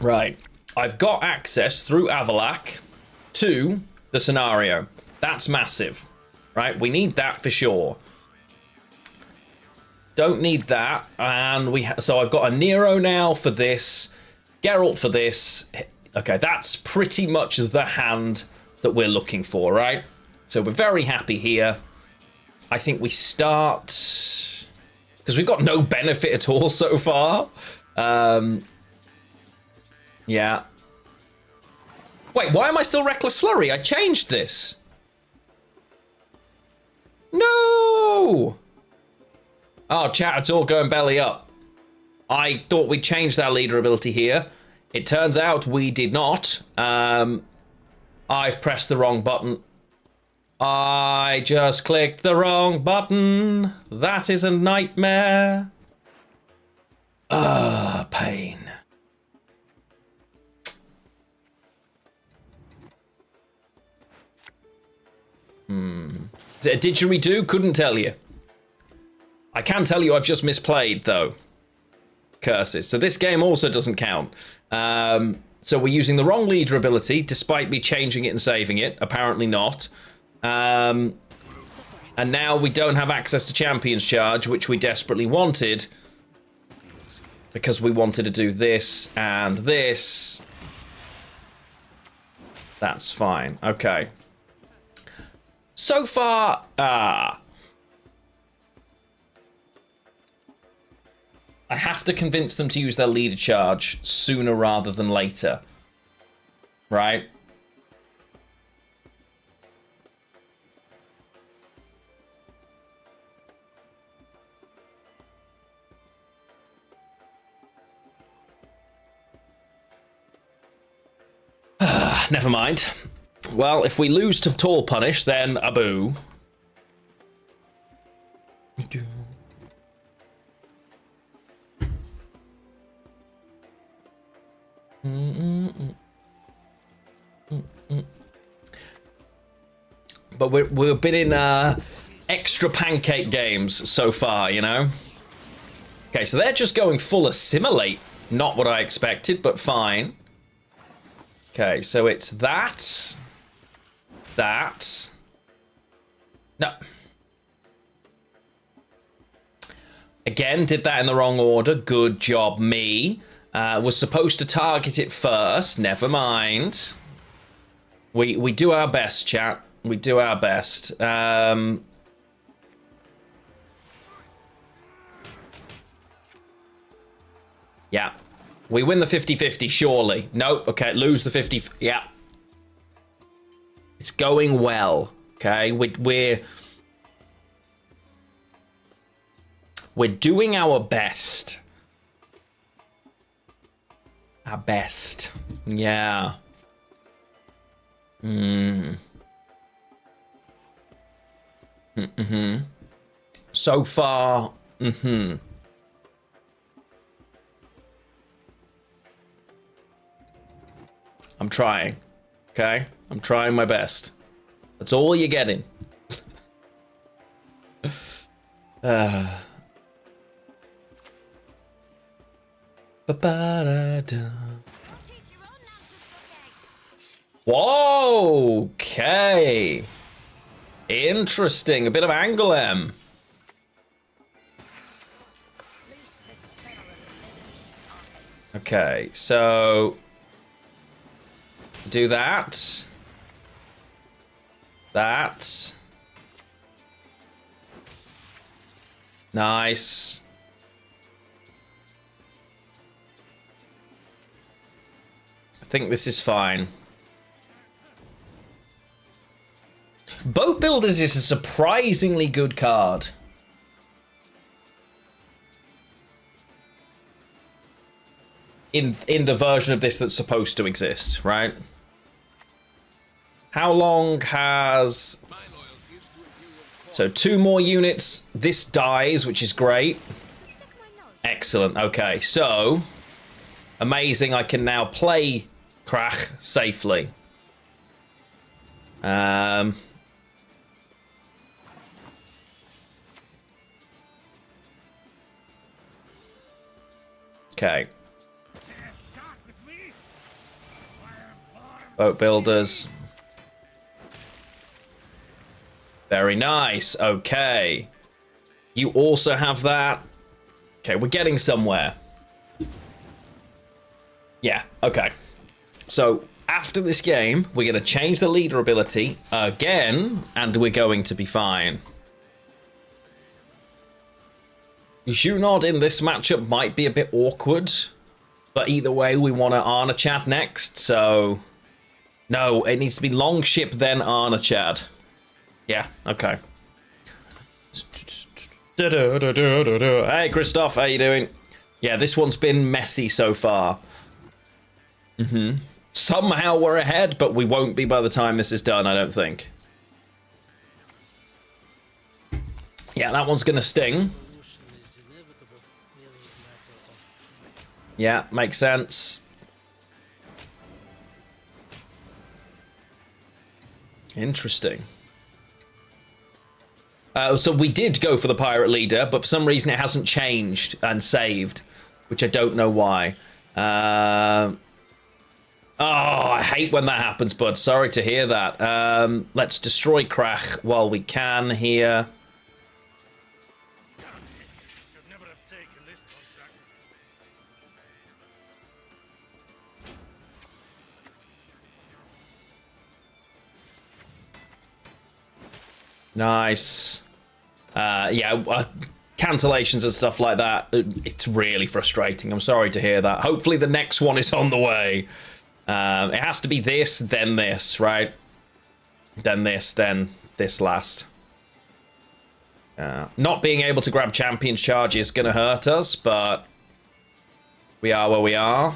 Right. I've got access through Avalak to the scenario. That's massive. Right? We need that for sure. Don't need that. And so I've got a Nero now for this. Geralt for this. Okay, that's pretty much the hand that we're looking for, right? So we're very happy here. I think we start... Because we've got no benefit at all so far. Yeah. Wait, why am I still Reckless Flurry? I changed this. No! Oh, chat, it's all going belly up. I thought we changed our leader ability here. It turns out we did not. I've pressed the wrong button. I just clicked the wrong button. That is a nightmare. Pain. Is it a didgeridoo? Couldn't tell you. I can tell you I've just misplayed, though. Curses. So this game also doesn't count. So we're using the wrong leader ability, despite me changing it and saving it. Apparently not. And now we don't have access to Champion's Charge, which we desperately wanted. Because we wanted to do this and this. That's fine. Okay. So far, I have to convince them to use their leader charge sooner rather than later. Right? Never mind. Well, if we lose to Tall Punish, then a boo. But we've been in extra pancake games so far, you know? Okay, so they're just going full assimilate. Not what I expected, but fine. Okay, so it's that. That. No. Again, did that in the wrong order. Good job, me. Was supposed to target it first. Never mind. We do our best, chat. We do our best. Yeah. We win the 50-50, surely. Nope. Okay, lose the 50. Yeah. It's going well. Okay, we're doing our best. Our best. Yeah. So far, I'm trying. Okay? I'm trying my best. That's all you're getting. Whoa! Okay. Interesting. A bit of angle M. Okay, so do that. That. Nice. I think this is fine. Boat Builders is a surprisingly good card. In the version of this that's supposed to exist, right? How long has... So 2 more units. This dies, which is great. Excellent. Okay, so... Amazing, I can now play Krach safely. Okay. Boat Builders. Very nice. Okay. You also have that. Okay, we're getting somewhere. Yeah, okay. So, after this game, we're going to change the leader ability again, and we're going to be fine. Junod in this matchup might be a bit awkward, but either way, we want to Arna Chad next, so... No, it needs to be Longship, then Arna Chad. Yeah, okay. Hey, Christoph, how you doing? Yeah, this one's been messy so far. Somehow we're ahead, but we won't be by the time this is done, I don't think. Yeah, that one's gonna sting. Yeah, makes sense. Interesting. So we did go for the pirate leader, but for some reason it hasn't changed and saved, which I don't know why. Oh, I hate when that happens, bud. Sorry to hear that. Let's destroy Krach while we can here. Nice. Cancellations and stuff like that. It's really frustrating. I'm sorry to hear that. Hopefully the next one is on the way. It has to be this, then this, right? Then this last. Not being able to grab Champion's Charge is going to hurt us, but we are where we are.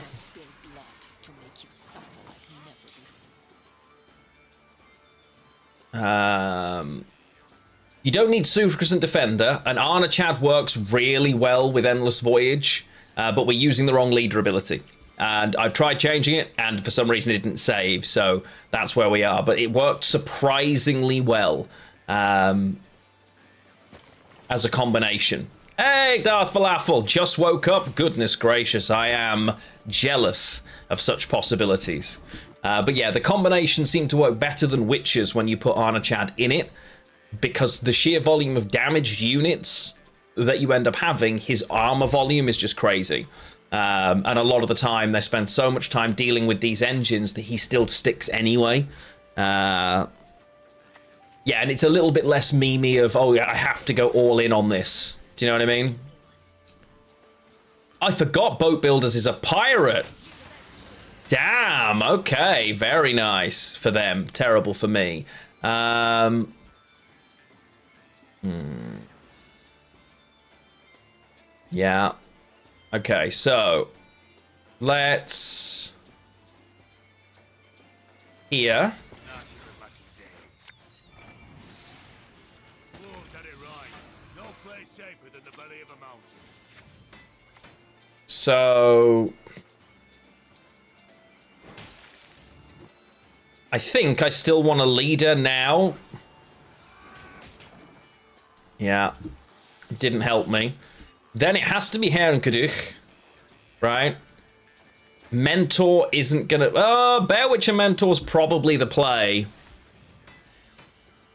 You don't need Suficient Defender, and Arna Chad works really well with Endless Voyage, but we're using the wrong leader ability. And I've tried changing it, and for some reason it didn't save, so that's where we are. But it worked surprisingly well as a combination. Hey, Darth Falafel, just woke up. Goodness gracious, I am jealous of such possibilities. But yeah, the combination seemed to work better than Witcher's when you put Arna Chad in it, because the sheer volume of damaged units that you end up having, his armor volume is just crazy. And a lot of the time, they spend so much time dealing with these engines that he still sticks anyway. Yeah, and it's a little bit less memey of, oh yeah, I have to go all in on this. Do you know what I mean? I forgot Boat Builders is a pirate. Damn, okay, very nice for them. Terrible for me. Yeah. Okay, so let's here. So I think I still want a leader now. Yeah, didn't help me. Then it has to be Herrenkaduch, right? Mentor isn't gonna... Oh, Bear Witcher Mentor's probably the play.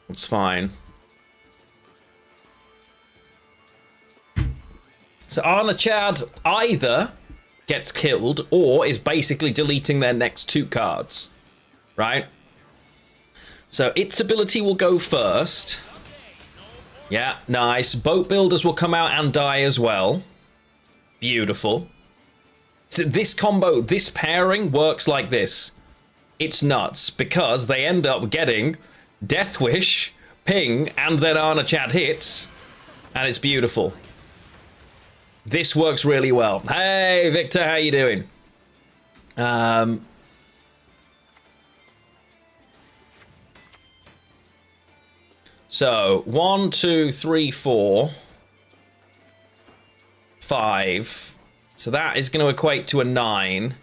It's fine. So Arna Chad either gets killed or is basically deleting their next 2 cards, right? So its ability will go first. Yeah, nice. Boat Builders will come out and die as well. Beautiful. So this combo, this pairing works like this. It's nuts because they end up getting Death Wish, Ping, and then Arna Chad hits, and it's beautiful. This works really well. Hey, Victor, how you doing? So 1, 2, 3, 4, 5. So that is going to equate to a 9.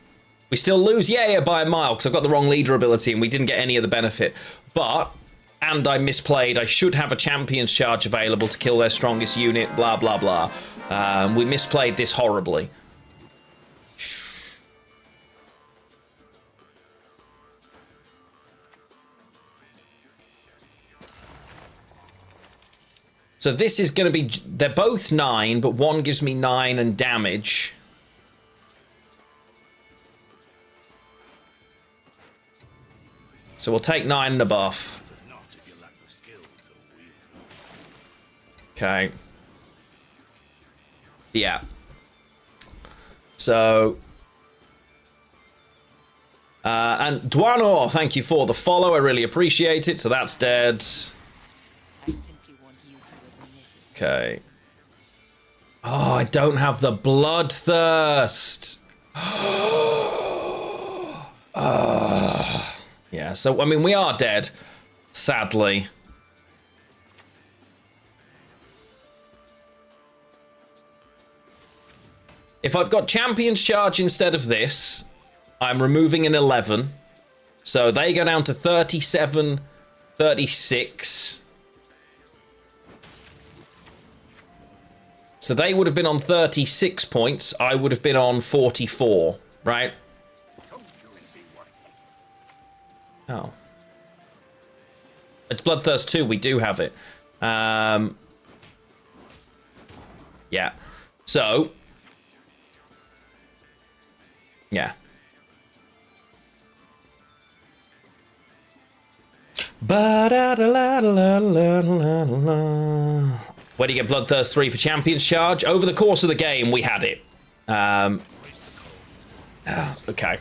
We still lose, yeah, by a mile, because I've got the wrong leader ability and we didn't get any of the benefit. But, and I misplayed, I should have a Champion's Charge available to kill their strongest unit, blah, blah, blah. We misplayed this horribly. So this is going to be... They're both 9, but one gives me 9 and damage. So we'll take 9 and a buff. Okay. Yeah. So... and Duano, thank you for the follow. I really appreciate it. So that's dead. Okay. Oh, I don't have the bloodthirst. Yeah, so, I mean, we are dead, sadly. If I've got Champion's Charge instead of this, I'm removing an 11. So they go down to 37, 36. So they would have been on 36 points. I would have been on 44, right? Oh. It's Bloodthirst 2. We do have it. Yeah. So. Yeah. Where do you get Bloodthirst 3 for Champion's Charge? Over the course of the game, we had it. Okay.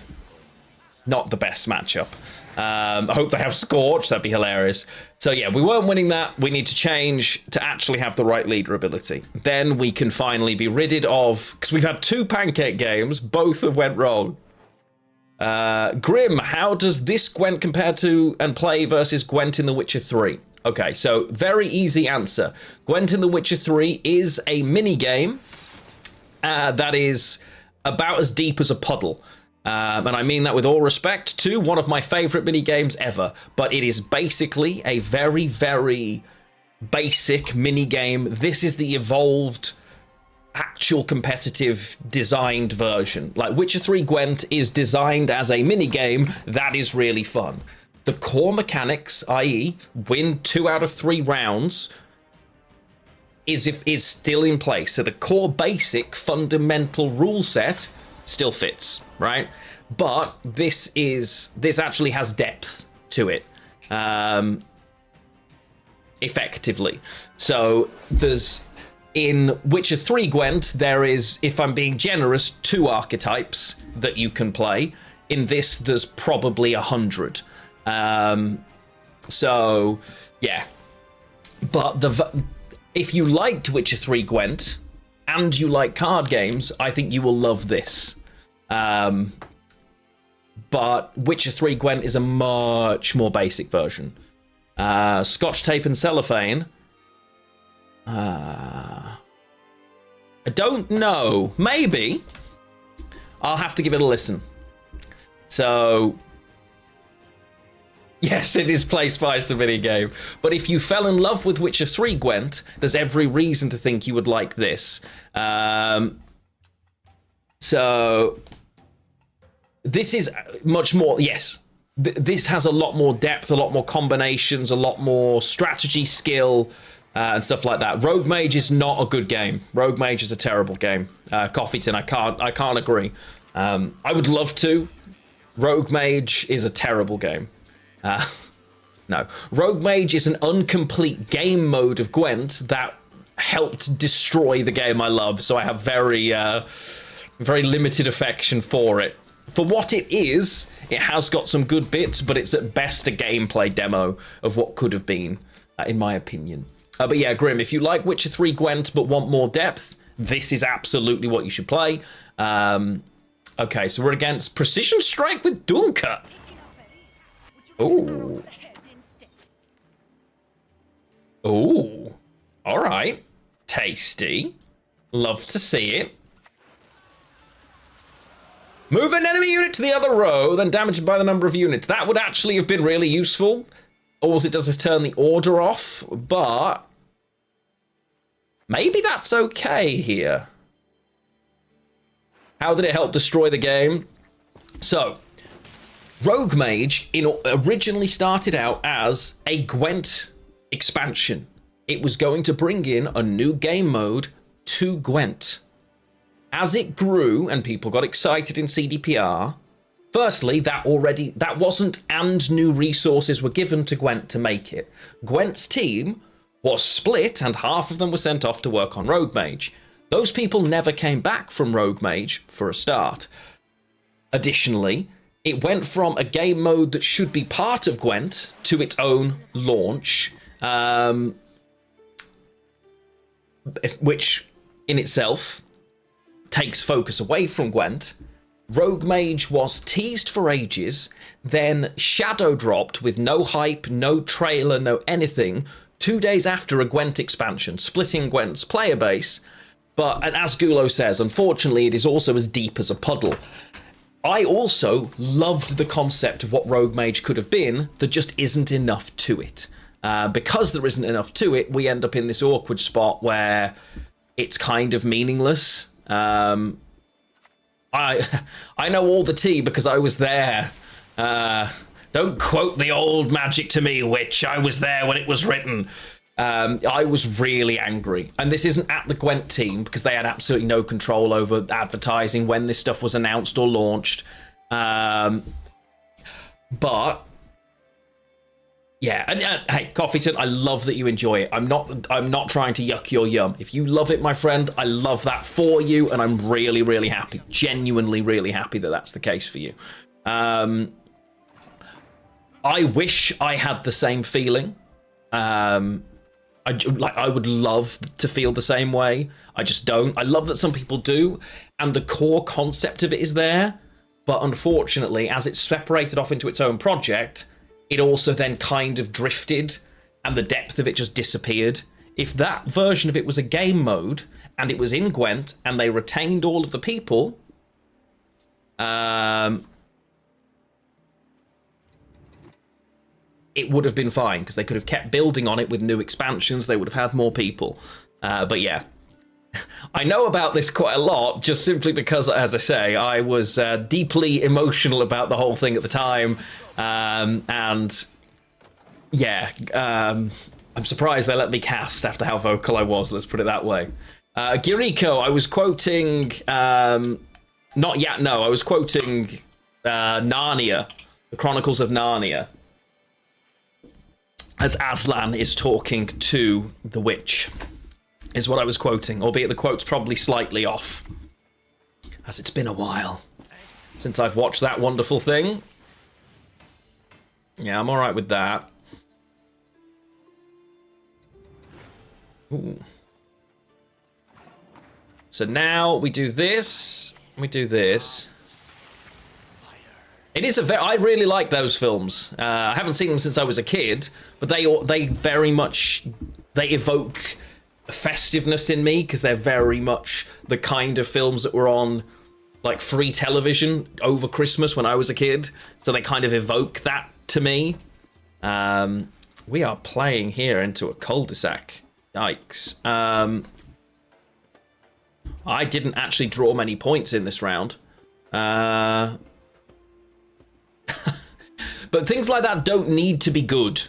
Not the best matchup. I hope they have Scorch. That'd be hilarious. So yeah, we weren't winning that. We need to change to actually have the right leader ability. Then we can finally be ridded of... Because we've had 2 pancake games. Both have went wrong. Grim, how does this Gwent compare to and play versus Gwent in The Witcher 3? Okay, so very easy answer. Gwent in The Witcher 3 is a mini game that is about as deep as a puddle. And I mean that with all respect to one of my favorite mini games ever. But it is basically a very, very basic mini game. This is the evolved, actual competitive designed version. Like Witcher 3 Gwent is designed as a mini game that is really fun. The core mechanics, i.e. win 2 out of 3 rounds, is still in place. So the core basic fundamental rule set still fits, right? But this actually has depth to it, effectively. So there's in Witcher 3 Gwent, there is, if I'm being generous, 2 archetypes that you can play. In this, there's probably 100. So yeah, but if you liked Witcher 3 Gwent and you like card games, I think you will love this. But Witcher 3 Gwent is a much more basic version. Scotch tape and cellophane. I don't know. Maybe. I'll have to give it a listen. So, yes, it is Play Spice the mini game. But if you fell in love with Witcher 3 Gwent, there's every reason to think you would like this. So, this is much more, yes. This has a lot more depth, a lot more combinations, a lot more strategy skill, and stuff like that. Rogue Mage is not a good game. Rogue Mage is a terrible game. Coffeeton, I can't agree. I would love to. Rogue Mage is a terrible game. No. Rogue Mage is an incomplete game mode of Gwent that helped destroy the game I love, so I have very limited affection for it. For what it is, it has got some good bits, but it's at best a gameplay demo of what could have been, in my opinion. But yeah, Grim, if you like Witcher 3 Gwent but want more depth, this is absolutely what you should play. Okay, so we're against Precision Strike with Dunker. Ooh. Ooh. All right. Tasty. Love to see it. Move an enemy unit to the other row, then damage it by the number of units. That would actually have been really useful. All it does is turn the order off, but maybe that's okay here. How did it help destroy the game? So, Rogue Mage originally started out as a Gwent expansion. It was going to bring in a new game mode to Gwent. As it grew and people got excited in CDPR, firstly, that wasn't, and new resources were given to Gwent to make it. Gwent's team was split and half of them were sent off to work on Rogue Mage. Those people never came back from Rogue Mage for a start. Additionally, it went from a game mode that should be part of Gwent to its own launch, which in itself takes focus away from Gwent. Rogue Mage was teased for ages, then shadow dropped with no hype, no trailer, no anything, 2 days after a Gwent expansion, splitting Gwent's player base. But, and as Gulo says, unfortunately, it is also as deep as a puddle. I also loved the concept of what Rogue Mage could have been. There just isn't enough to it. Because there isn't enough to it, we end up in this awkward spot where it's kind of meaningless. I know all the tea because I was there. Don't quote the old magic to me, witch. I was there when it was written. I was really angry. And this isn't at the Gwent team because they had absolutely no control over advertising when this stuff was announced or launched. But yeah, and hey, Coffeeton, I love that you enjoy it. I'm not trying to yuck your yum. If you love it, my friend, I love that for you, and I'm really, really happy, genuinely really happy that that's the case for you. I wish I had the same feeling. I would love to feel the same way. I just don't. I love that some people do, and the core concept of it is there, but unfortunately, as it's separated off into its own project, it also then kind of drifted and the depth of it just disappeared. If that version of it was a game mode and it was in Gwent and they retained all of the people, it would have been fine because they could have kept building on it with new expansions. They would have had more people. But yeah, I know about this quite a lot just simply because, as I say, I was deeply emotional about the whole thing at the time. And yeah, I'm surprised they let me cast after how vocal I was, let's put it that way. Giriko, I was quoting, I was quoting Narnia, the Chronicles of Narnia, as Aslan is talking to the witch, is what I was quoting, albeit the quote's probably slightly off, as it's been a while since I've watched that wonderful thing. Yeah, I'm all right with that. Ooh. So now we do this. We do this. It is I really like those films. I haven't seen them since I was a kid, but they very much, they evoke festiveness in me because they're very much the kind of films that were on like free television over Christmas when I was a kid. So they kind of evoke that to me. We are playing here into a cul-de-sac. Yikes. I didn't actually draw many points in this round. But things like that don't need to be good.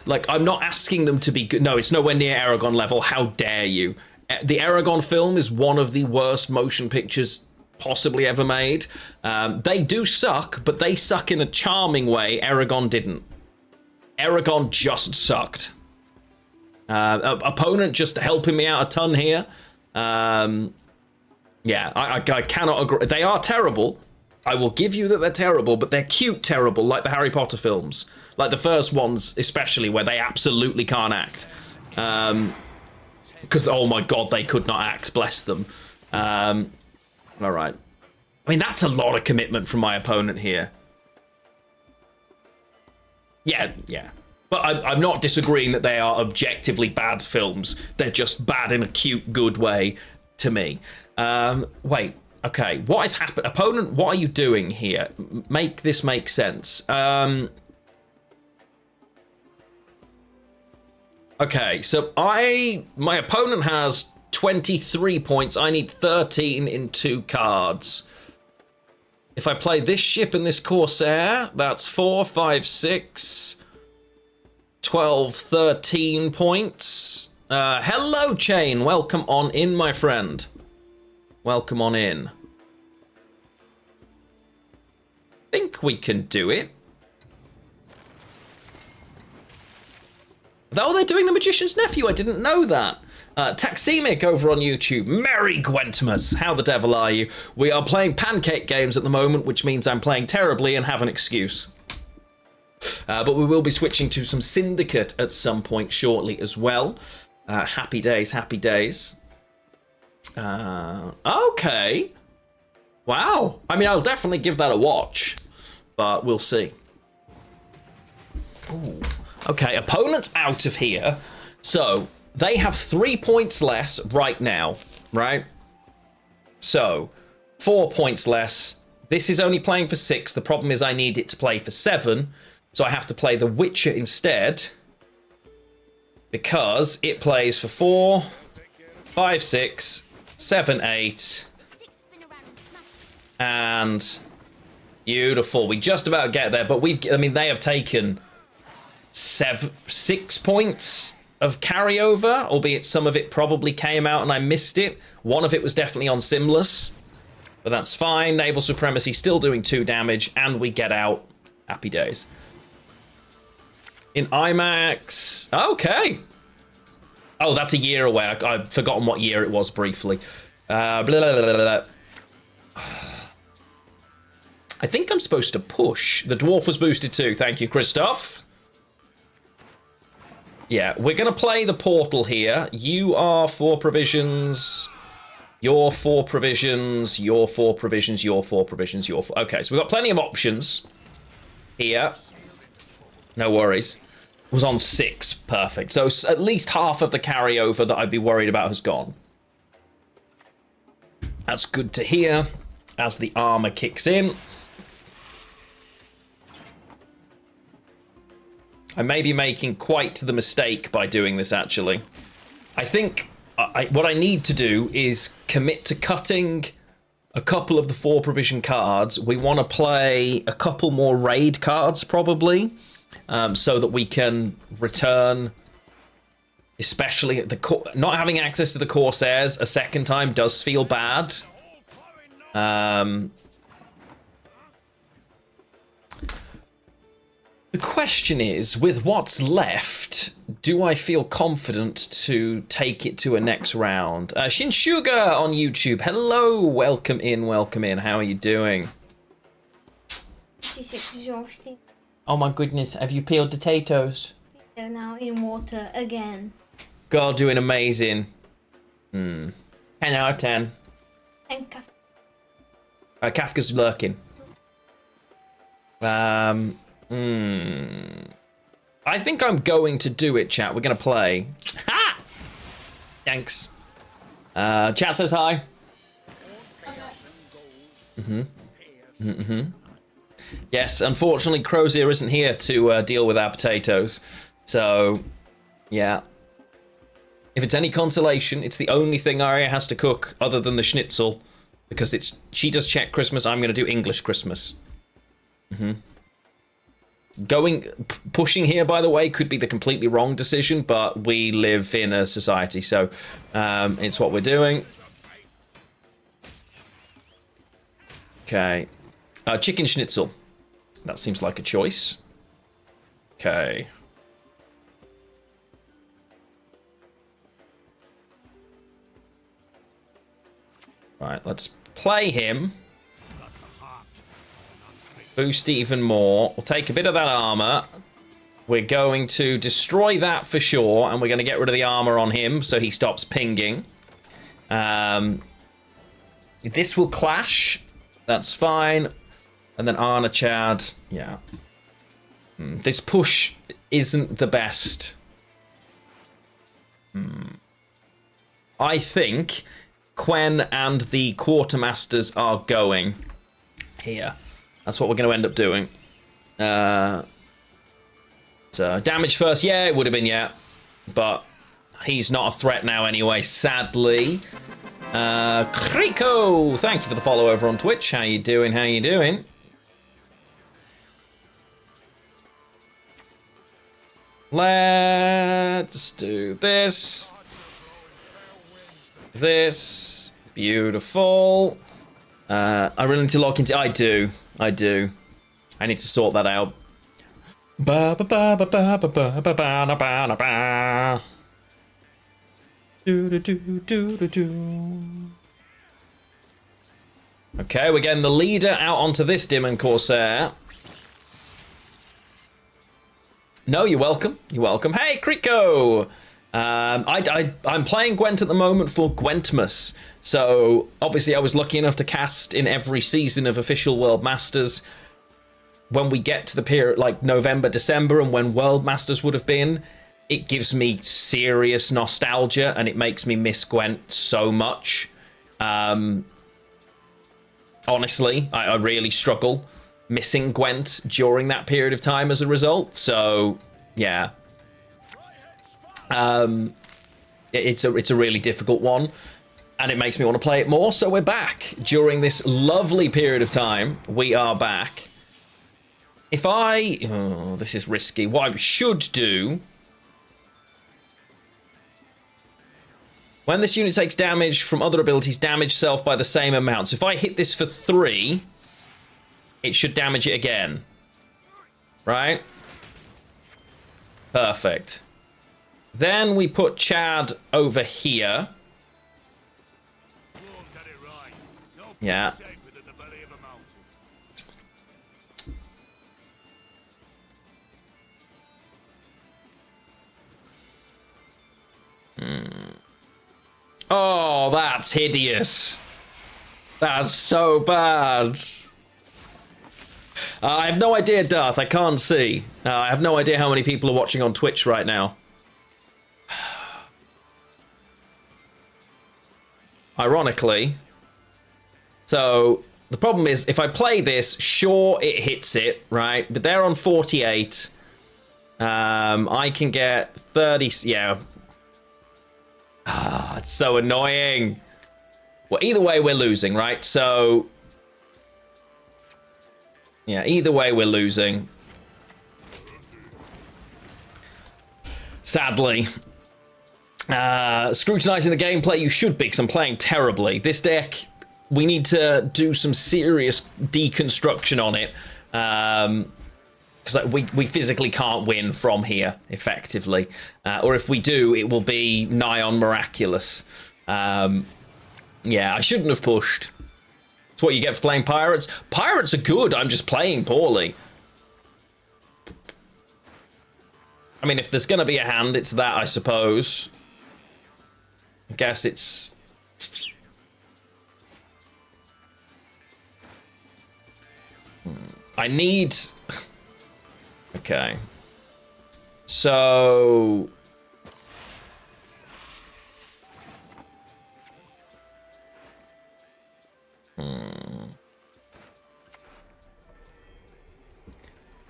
Like, I'm not asking them to be good. No, it's nowhere near Aragon level. How dare you? The Aragon film is one of the worst motion pictures possibly ever made. They do suck, but they suck in a charming way. Aragon didn't. Aragon just sucked. Opponent just helping me out a ton here. Yeah, I cannot agree. They are terrible. I will give you that they're terrible, but they're cute terrible, like the Harry Potter films. Like the first ones, especially, where they absolutely can't act. Because, oh my god, they could not act, bless them. All right. I mean, that's a lot of commitment from my opponent here. Yeah. But I'm not disagreeing that they are objectively bad films. They're just bad in a cute, good way to me. Wait, okay. What has happened? Opponent, what are you doing here? Make this make sense. Okay, so my opponent has 23 points. I need 13 in 2 cards. If I play this ship and this Corsair, that's 4, 5, 6, 12, 13 points. Hello, Chain. Welcome on in, my friend. Welcome on in. Think we can do it. Oh, they're doing The Magician's Nephew. I didn't know that. Taximic over on YouTube. Merry Gwentmas. How the devil are you? We are playing pancake games at the moment, which means I'm playing terribly and have an excuse. But we will be switching to some Syndicate at some point shortly as well. Happy days, happy days. Okay. Wow. I mean, I'll definitely give that a watch, but we'll see. Ooh. Okay, opponent's out of here. So, they have 3 points less right now, right? So, 4 points less. This is only playing for 6. The problem is I need it to play for 7. So I have to play The Witcher instead. Because it plays for 4, 5, 6, 7, 8. And beautiful. We just about get there, but they have taken 6 points of carryover, albeit some of it probably came out and I missed it. One of it was definitely on Simless, but that's fine. Naval Supremacy still doing 2 damage, and we get out. Happy days. In IMAX, okay. Oh, that's a year away. I've forgotten what year it was briefly. Blah, blah, blah, blah. I think I'm supposed to push. The dwarf was boosted too. Thank you, Christoph. Yeah, we're going to play the portal here. You are 4 provisions. You're 4 provisions. You're 4 provisions. You're 4 provisions. You're 4. Okay, so we've got plenty of options here. No worries. It was on 6. Perfect. So at least half of the carryover that I'd be worried about has gone. That's good to hear as the armor kicks in. I may be making quite the mistake by doing this, actually. I think what I need to do is commit to cutting a couple of the 4 provision cards. We want to play a couple more raid cards, probably, so that we can return, especially not having access to the Corsairs a second time does feel bad. The question is, with what's left, do I feel confident to take it to a next round? Shinshuga on YouTube, hello, welcome in, how are you doing? It's exhausting. Oh my goodness, have you peeled potatoes? They're now in water again. God, doing amazing. 10 out of 10. And Kafka's lurking. I think I'm going to do it, chat. We're going to play. Ha! Thanks. Chat says hi. Yes, unfortunately, Crozier isn't here to deal with our potatoes. So, yeah. If it's any consolation, it's the only thing Arya has to cook other than the schnitzel. Because she does Czech Christmas, I'm going to do English Christmas. Pushing here, by the way, could be the completely wrong decision, but we live in a society, so it's what we're doing. Okay. Chicken schnitzel. That seems like a choice. Okay. Right, let's play him. Boost even more. We'll take a bit of that armor. We're going to destroy that for sure, and we're going to get rid of the armor on him so he stops pinging. This will clash. That's fine. And then Arna Chad. Yeah. This push isn't the best. I think Quen and the Quartermasters are going here. That's what we're going to end up doing. So damage first, yeah, it would have been, yeah. But he's not a threat now anyway, sadly. Kriko, thank you for the follow over on Twitch. How you doing? How you doing? Let's do this. This. Beautiful. I really need to lock into... I do. I need to sort that out. Ba ba ba ba ba ba ba ba ba ba ba. Do do do do do do. Okay, we're getting the leader out onto this Demon Corsair. No, you're welcome. You're welcome. Hey, Kriko! I'm playing Gwent at the moment for Gwentmas. So obviously I was lucky enough to cast in every season of Official World Masters. When we get to the period like November, December, and when World Masters would have been, it gives me serious nostalgia and it makes me miss Gwent so much. Honestly, I really struggle missing Gwent during that period of time as a result. So yeah. It's a really difficult one, and it makes me want to play it more. So we're back during this lovely period of time. We are back. If this is risky. What I should do, when this unit takes damage from other abilities, damage self by the same amount. So if I hit this for 3, it should damage it again, right? Perfect. Then we put Chad over here. Yeah. Oh, that's hideous. That's so bad. I have no idea, Darth. I can't see. I have no idea how many people are watching on Twitch right now. Ironically. So, the problem is, if I play this, sure, it hits it, right? But they're on 48. I can get 30... Yeah. It's so annoying. Well, either way, we're losing, right? So... Yeah, either way, we're losing. Sadly. Scrutinizing the gameplay, you should be, because I'm playing terribly. This deck, we need to do some serious deconstruction on it. Because we physically can't win from here, effectively. Or if we do, it will be nigh on miraculous. Yeah, I shouldn't have pushed. It's what you get for playing pirates. Pirates are good, I'm just playing poorly. I mean, if there's going to be a hand, it's that, I suppose. I guess it's... I need... Okay. So...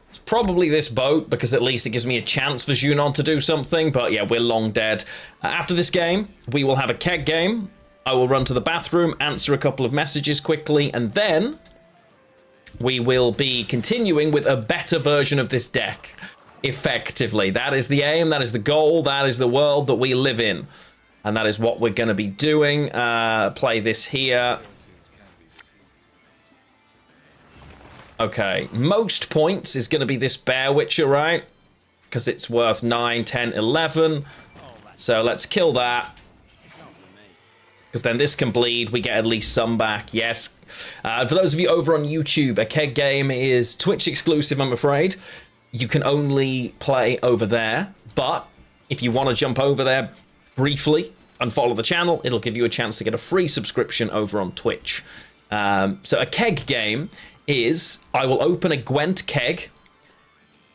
It's probably this boat, because at least it gives me a chance for Junon to do something, but yeah, we're long dead. After this game, we will have a keg game. I will run to the bathroom, answer a couple of messages quickly, and then we will be continuing with a better version of this deck, effectively. That is the aim, that is the goal, that is the world that we live in. And that is what we're going to be doing. Play this here. Okay, most points is going to be this Bear Witcher, right? Because it's worth 9, 10, 11. So let's kill that. Because then this can bleed. We get at least some back. Yes. For those of you over on YouTube, a keg game is Twitch exclusive, I'm afraid. You can only play over there. But if you want to jump over there briefly and follow the channel, it'll give you a chance to get a free subscription over on Twitch. So a keg game is, I will open a Gwent keg.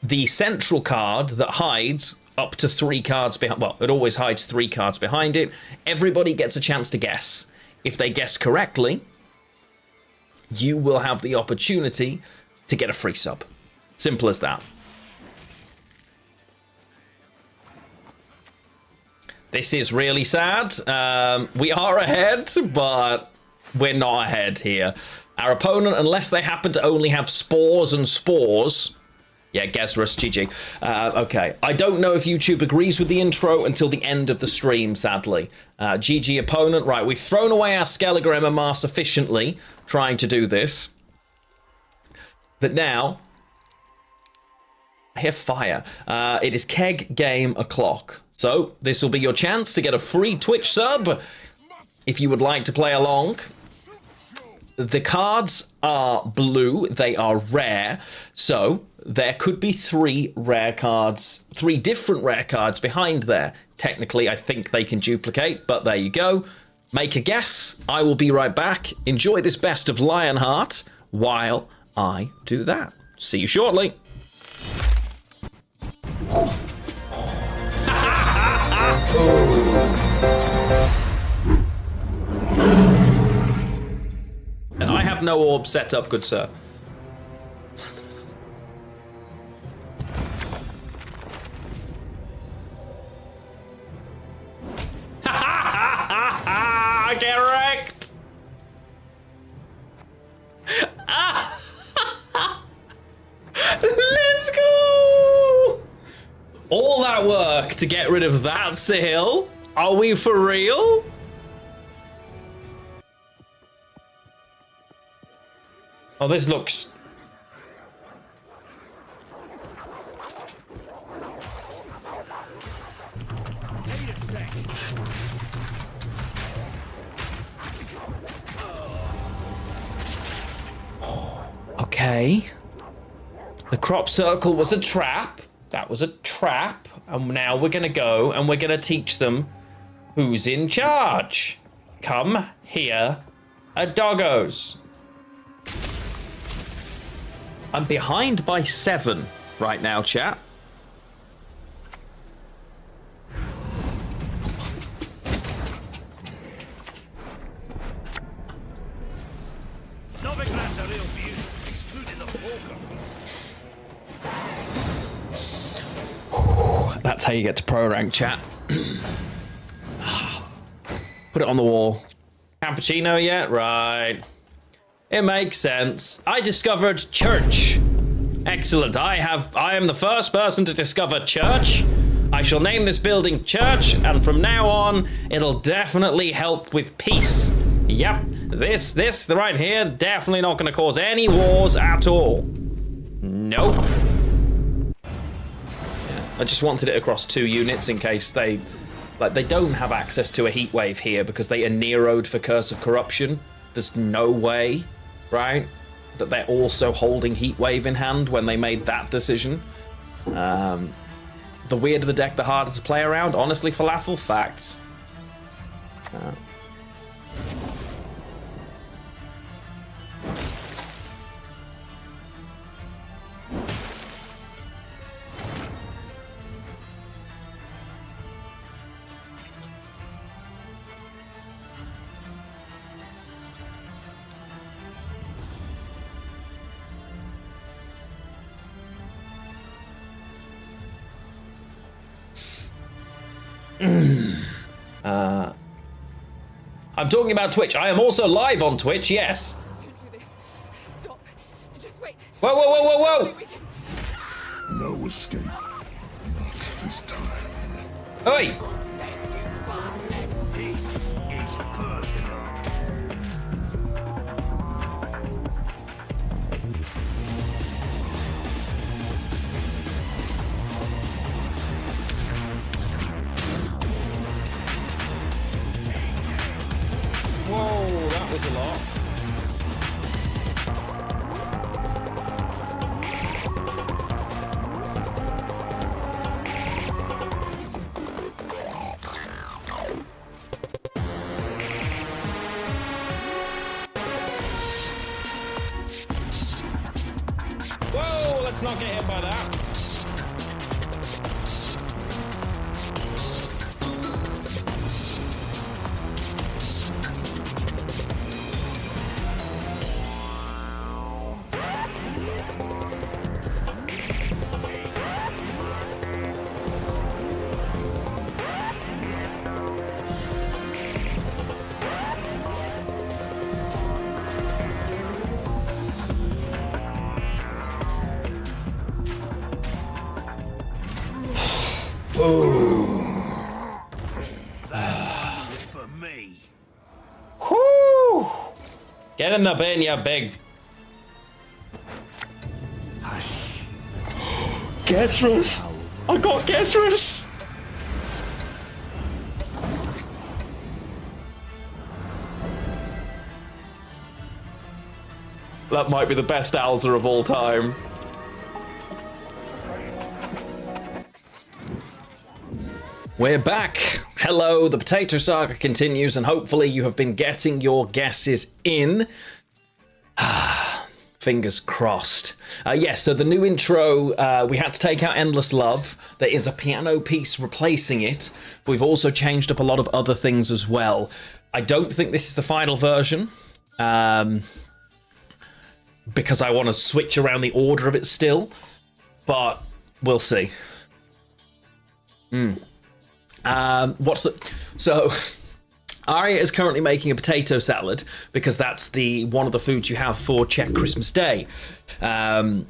The central card that hides up to 3 cards behind, well, it always hides 3 cards behind it. Everybody gets a chance to guess. If they guess correctly, you will have the opportunity to get a free sub. Simple as that. This is really sad. We are ahead, but we're not ahead here. Our opponent, unless they happen to only have spores and spores... Yeah, Gesrus, GG. Okay, I don't know if YouTube agrees with the intro until the end of the stream, sadly. GG opponent. Right, we've thrown away our Skelliger MMR sufficiently trying to do this. That now... I hear fire. It is keg game o'clock. So, this will be your chance to get a free Twitch sub if you would like to play along. The cards are blue, they are rare, so there could be 3 rare cards, 3 different rare cards behind there. technically I think they can duplicate, but there you go. Make a guess. I will be right back. Enjoy this best of Lionheart while I do that. See you shortly. And I have no orb set up, good sir. Get wrecked! Let's go! All that work to get rid of that sail? Are we for real? Oh, this looks... Okay. The crop circle was a trap. That was a trap. And now we're gonna go and we're gonna teach them who's in charge. Come here, doggos. I'm behind by 7 right now, chat. That's how you get to pro rank, chat. Put it on the wall. Cappuccino yet? Right. It makes sense. I discovered church. Excellent. I am the first person to discover church. I shall name this building church, and from now on, it'll definitely help with peace. Yep. This right here, definitely not going to cause any wars at all. Nope. I just wanted it across 2 units in case they don't have access to a heat wave here because they are Nero'd for Curse of Corruption. There's no way, right, that they're also holding heat wave in hand when they made that decision. The weirder the deck, the harder to play around. Honestly, Falafel, facts. I'm talking about Twitch. I am also live on Twitch, yes. Don't do this. Stop. Just wait. Whoa, whoa, whoa, whoa, whoa! No escape. Not this time. Oi! This is personal. Whoa, that was a lot. Whoa, let's not get hit by that. For me. Whoo! Get in the bin, you big. Gesrus! I got Gesrus! That might be the best Alza of all time. We're back. Hello, the potato saga continues, and hopefully you have been getting your guesses in. Fingers crossed. Yes, so the new intro, we had to take out Endless Love. There is a piano piece replacing it. We've also changed up a lot of other things as well. I don't think this is the final version, because I want to switch around the order of it still, but we'll see. So Arya is currently making a potato salad because that's one of the foods you have for Czech Christmas Day. But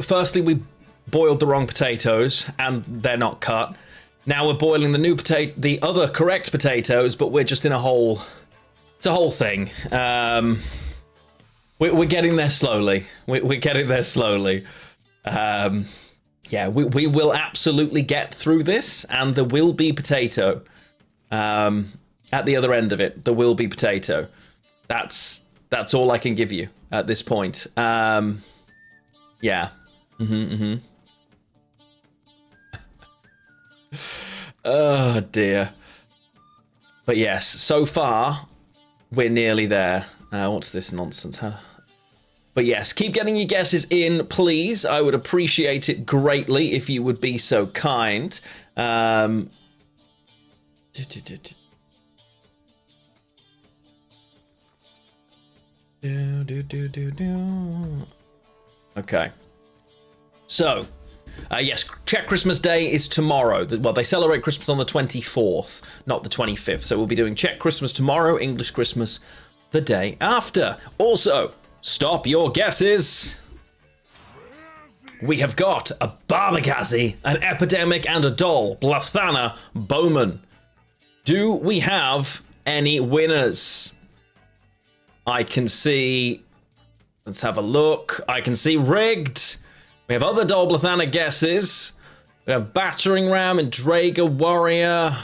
firstly, we boiled the wrong potatoes and they're not cut. Now we're boiling the other correct potatoes, but we're just in a whole. It's a whole thing. We're getting there slowly. We're getting there slowly. Yeah, we will absolutely get through this, and there will be potato. At the other end of it, there will be potato. That's all I can give you at this point. Yeah. Oh dear. But yes, so far we're nearly there. What's this nonsense, huh? But yes, keep getting your guesses in, please. I would appreciate it greatly if you would be so kind. Okay. So, yes, Czech Christmas Day is tomorrow. Well, they celebrate Christmas on the 24th, not the 25th. So we'll be doing Czech Christmas tomorrow, English Christmas the day after. Also, stop your guesses. We have got a Barbagazi, an Epidemic, and a Doll, Blathana, Bowman. Do we have any winners? I can see... Let's have a look. I can see Rigged. We have other Doll Blathana guesses. We have Battering Ram and Draga Warrior.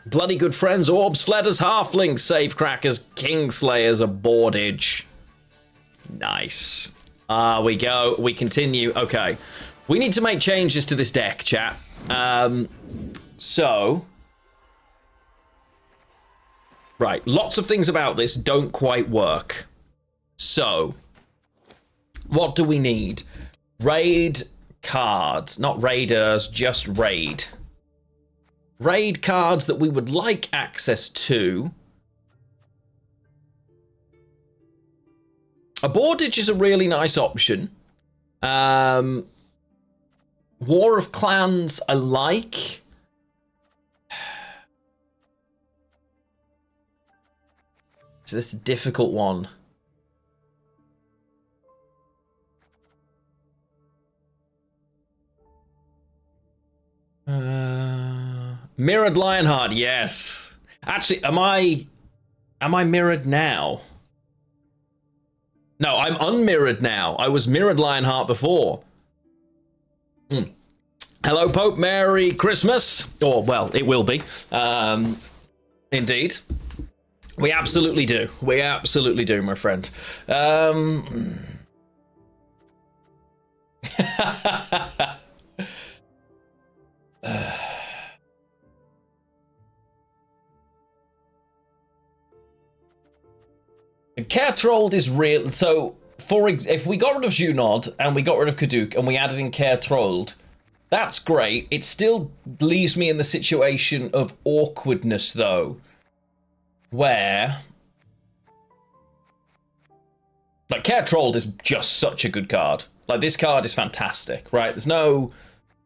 Bloody Good Friends, Orbs, Fledders, Halflings, Safecrackers, Kingslayers, a Boardage. Nice. We go. We continue. Okay. We need to make changes to this deck, chat. So... Right, lots of things about this don't quite work. So, what do we need? Raid cards. Not raiders, just raid. Raid cards that we would like access to. A Boardage is a really nice option. War of Clans I like. So this is a difficult one. Mirrored Lionheart, yes. Actually, am I mirrored now? No, I'm unmirrored now. I was mirrored Lionheart before. Hello, Pope. Merry Christmas. Or, well, it will be. Indeed. We absolutely do. We absolutely do, my friend. Care-Trolled is real. So, if we got rid of Junod and we got rid of Kaduk and we added in Care-Trolled, that's great. It still leaves me in the situation of awkwardness, though, where... Like, Care-Trolled is just such a good card. Like, this card is fantastic, right? There's no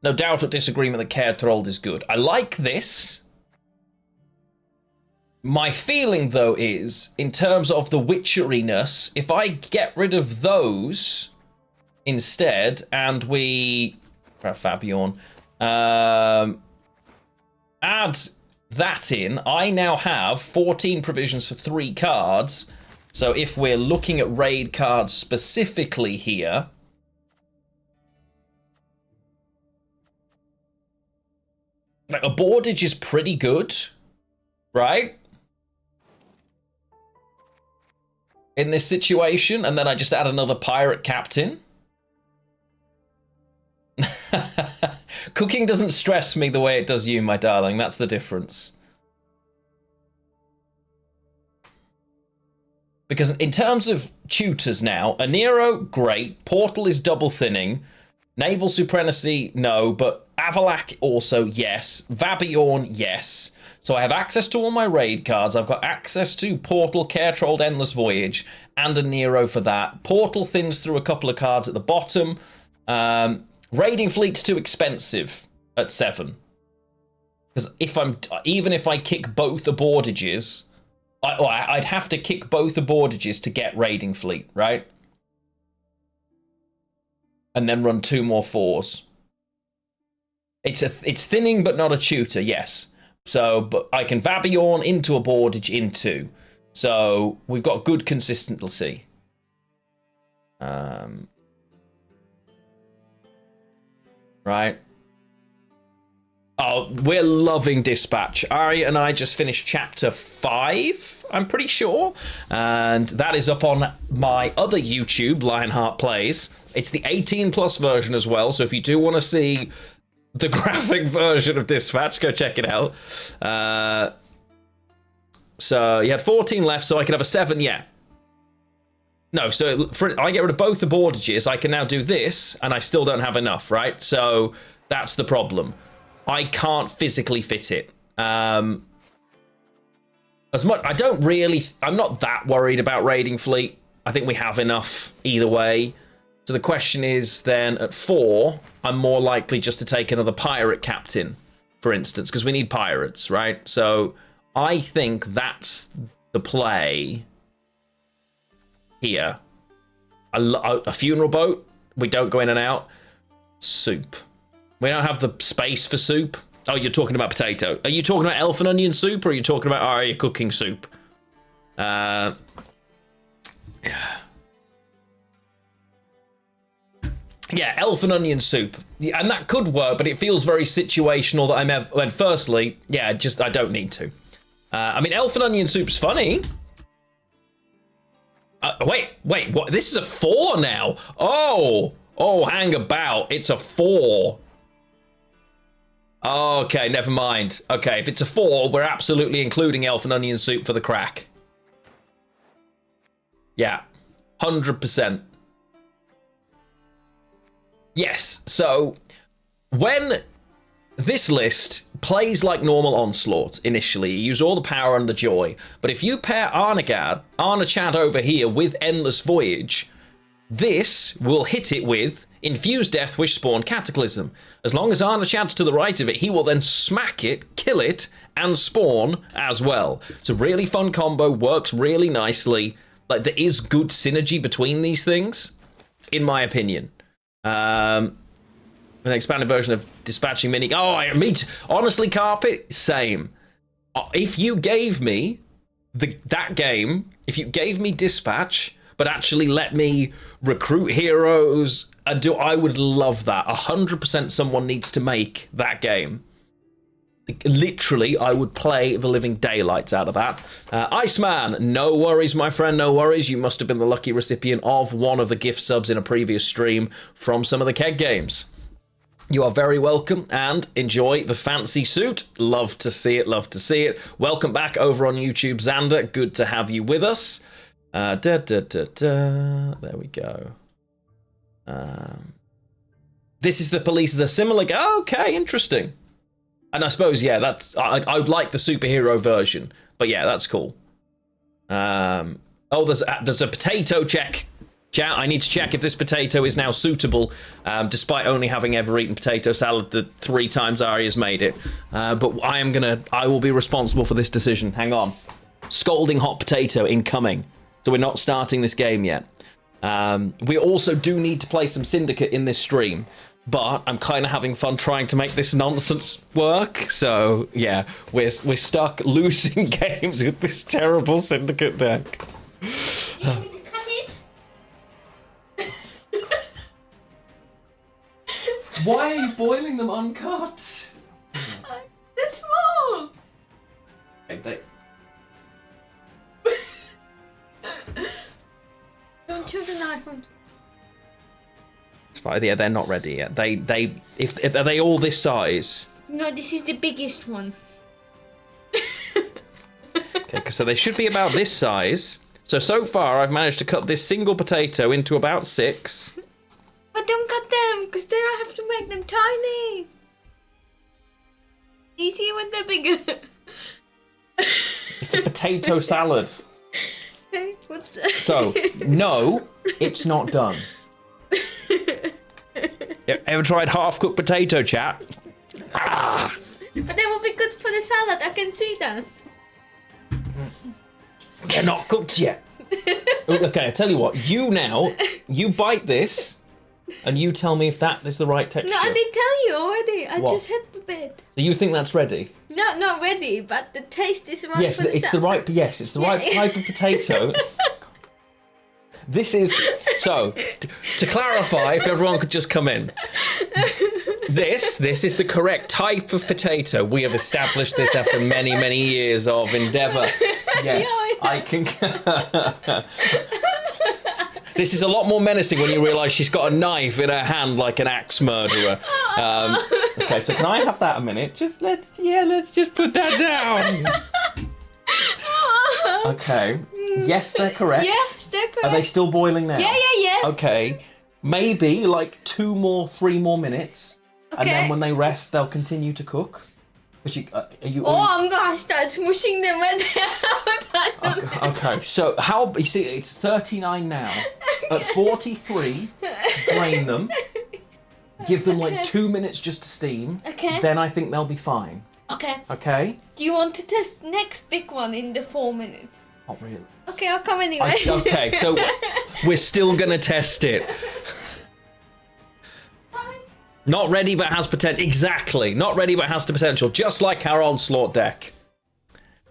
doubt or disagreement that Care-Trolled is good. I like this. My feeling, though, is, in terms of the witcheriness, if I get rid of those instead, and we... Fabian. Add that in, I now have 14 provisions for 3 cards. So if we're looking at raid cards specifically here... Like, a Boardage is pretty good, right? In this situation, and then I just add another pirate captain. Cooking doesn't stress me the way it does you, my darling. That's the difference. Because in terms of tutors now, a Nero, great. Portal is double thinning. Naval Supremacy, no. But Avalak also, yes. Vabiorn, yes. So I have access to all my raid cards. I've got access to Portal, Care-Trolled, Endless Voyage, and a Nero for that. Portal thins through a couple of cards at the bottom. Raiding Fleet's too expensive at 7. Because even if I kick both abordages... I'd have to kick both abordages to get Raiding Fleet, right? And then run 2 more 4s. It's thinning, but not a tutor, yes. So, but I can Vabiorn into abordage in 2. So, we've got good consistency. Right. Oh, we're loving Dispatch. Arya and I just finished chapter 5, I'm pretty sure. And that is up on my other YouTube, Lionheart Plays. It's the 18+ version as well, so if you do want to see the graphic version of Dispatch, go check it out. So you had 14 left, so I can have a 7, yeah. No, so I get rid of both the bordages, I can now do this, and I still don't have enough, right? So that's the problem. I can't physically fit it. As much, I'm not that worried about Raiding Fleet. I think we have enough either way. So the question is then at 4, I'm more likely just to take another pirate captain, for instance, because we need pirates, right? So I think that's the play here. A funeral boat, we don't go in and out. Soup. We don't have the space for soup. Oh, you're talking about potato. Are you talking about elf and onion soup, or are you talking about Arya cooking soup? Yeah. Yeah, elf and onion soup. Yeah, and that could work, but it feels very situational that well, firstly, yeah, I don't need to. I mean, elf and onion soup's funny. Wait, what? This is a 4 now. Oh, hang about. It's a 4. Okay, never mind. Okay, if it's a 4, we're absolutely including elf and onion soup for the crack. Yeah, 100%. Yes, so when this list plays like normal Onslaught initially, you use all the power and the joy, but if you pair Arnachad over here with Endless Voyage, this will hit it with Infused Deathwish, Spawn Cataclysm. As long as Arnachad's to the right of it, he will then smack it, kill it, and spawn as well. It's a really fun combo, works really nicely. Like, there is good synergy between these things, in my opinion. An expanded version of Dispatching Mini. Honestly, Carpet, same. If you gave me that game, if you gave me Dispatch, but actually let me recruit heroes and I would love that. 100% someone needs to make that game. Literally, I would play the living daylights out of that. Iceman, no worries, my friend, no worries. You must have been the lucky recipient of one of the gift subs in a previous stream from some of the keg games. You are very welcome and enjoy the fancy suit. Love to see it, love to see it. Welcome back over on YouTube, Xander. Good to have you with us. There we go. This is the police as a similar... Okay, interesting. And I suppose, yeah, that's... I would like the superhero version. But yeah, that's cool. There's a potato check. Chat, I need to check if this potato is now suitable, despite only having ever eaten potato salad the 3 times Arya's made it. But I will be responsible for this decision. Hang on. Scalding hot potato incoming. So we're not starting this game yet. We also do need to play some Syndicate in this stream, but I'm kind of having fun trying to make this nonsense work. So yeah, we're stuck losing games with this terrible Syndicate deck. Why are you boiling them uncut? They're small. Don't chew the knife. It's It's fine. Yeah, they're not ready yet. If are they all this size? No, this is the biggest one. Okay, so they should be about this size. So far, I've managed to cut this single potato into about 6. But don't cut them, because then I have to make them tiny. Easy when they're bigger. It's a potato salad. Okay, what's that? So, no, it's not done. Ever tried half-cooked potato, chat? But they will be good for the salad, I can see that. They're not cooked yet. Okay, I tell you what. You bite this, and you tell me if that is the right texture. No, I did tell you already. I What? just had a bit. So you think that's ready? No, not ready, but the taste is right Yes, for the it's the salad. right. Yes, it's the right type of potato. This is so. To clarify, if everyone could just come in. This is the correct type of potato. We have established this after many years of endeavour. Yes, I can. This is a lot more menacing when you realise she's got a knife in her hand like an axe murderer. Okay, so can I have that a minute? Let's just put that down. Okay. Yes, they're correct. Yes, they're correct. Are they still boiling now? Yeah. Okay. Maybe like 3 more minutes, and Okay. then when they rest, they'll continue to cook. But are you? Oh, I'm gonna start smushing them when they're out. I don't know. Okay. So how? You see, it's 39 now. At 43, drain them. Give them like 2 minutes just to steam. Okay. Then I think they'll be fine. Okay. Okay. Do you want to test next big one in the 4 minutes? Not really. Okay, I'll come anyway. Okay. So we're still gonna test it. Not ready but has potential. Exactly. Not ready but has the potential. Just like our onslaught deck.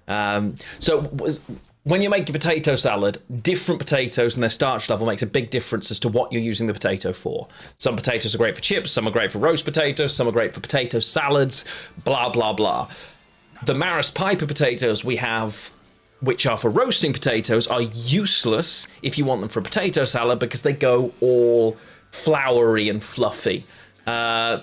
When you make your potato salad, different potatoes and their starch level makes a big difference as to what you're using the potato for. Some potatoes are great for chips, some are great for roast potatoes, some are great for potato salads, blah, blah, blah. The Maris Piper potatoes we have, which are for roasting potatoes, are useless if you want them for a potato salad because they go all floury and fluffy. Yeah.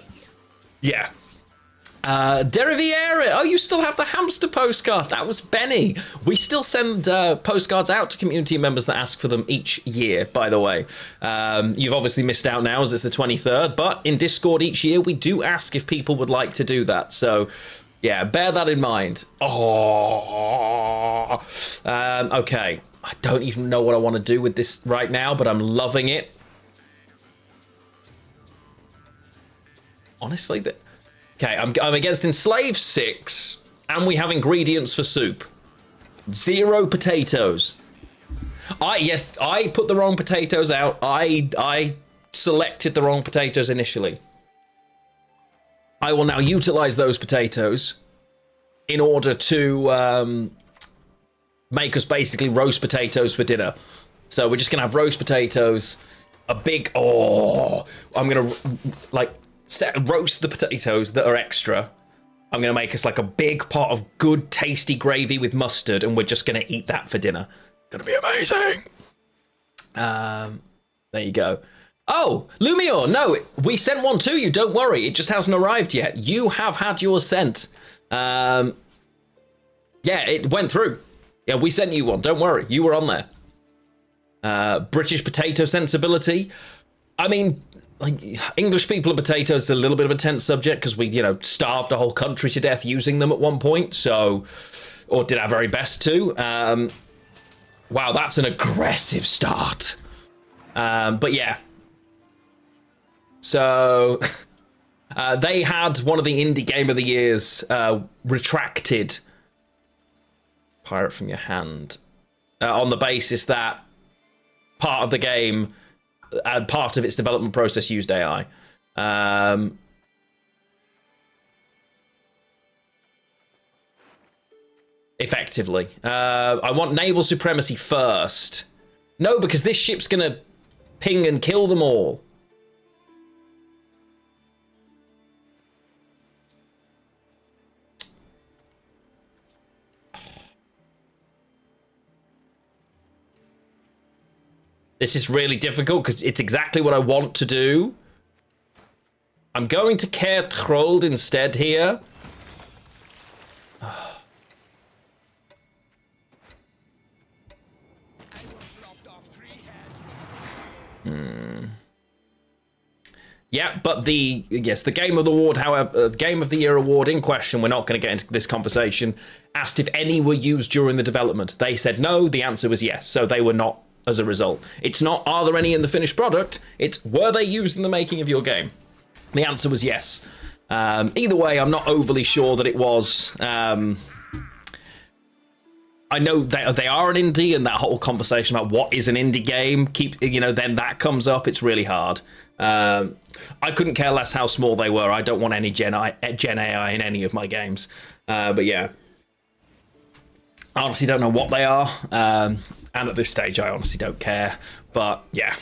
Deriviera, oh, you still have the hamster postcard. That was Benny. We still send postcards out to community members that ask for them each year, by the way. You've obviously missed out now as it's the 23rd, but in Discord each year we do ask if people would like to do that. So, yeah, bear that in mind. Oh, okay. I don't even know what I want to do with this right now, but I'm loving it. Honestly, okay, I'm against Enslaved 6, and we have ingredients for soup. 0 potatoes. I put the wrong potatoes out. I selected the wrong potatoes initially. I will now utilize those potatoes in order to make us basically roast potatoes for dinner. So we're just gonna have roast potatoes, a big, I'm gonna roast the potatoes that are extra. I'm gonna make us like a big pot of good tasty gravy with mustard, and we're just gonna eat that for dinner. Gonna be amazing. There you go. Oh, Lumior, no, we sent one to you, don't worry, it just hasn't arrived yet. You have had yours sent. Yeah, it went through. Yeah, we sent you one, don't worry, you were on there. British potato sensibility. I mean, like, English people and potatoes is a little bit of a tense subject because we, starved a whole country to death using them at one point, so, or did our very best to. Wow, that's an aggressive start. But yeah. So, they had one of the Indie Game of the Years retracted. Pirate from your hand. On the basis that part of the game and part of its development process used AI. Effectively. I want naval supremacy first. No, because this ship's gonna ping and kill them all. This is really difficult because it's exactly what I want to do, I'm going to Trolled instead here. Yeah, but the Game of the Award, however, the Game of the Year award in question, we're not going to get into this conversation, asked if any were used during the development. They said no, the answer was yes, so they were not as a result. It's not, are there any in the finished product? It's, were they used in the making of your game? The answer was yes. Either way, I'm not overly sure that it was. I know that they are an indie, and that whole conversation about what is an indie game, then that comes up. It's really hard. I couldn't care less how small they were. I don't want any Gen AI in any of my games. But yeah, I honestly don't know what they are. And at this stage, I honestly don't care. But yeah.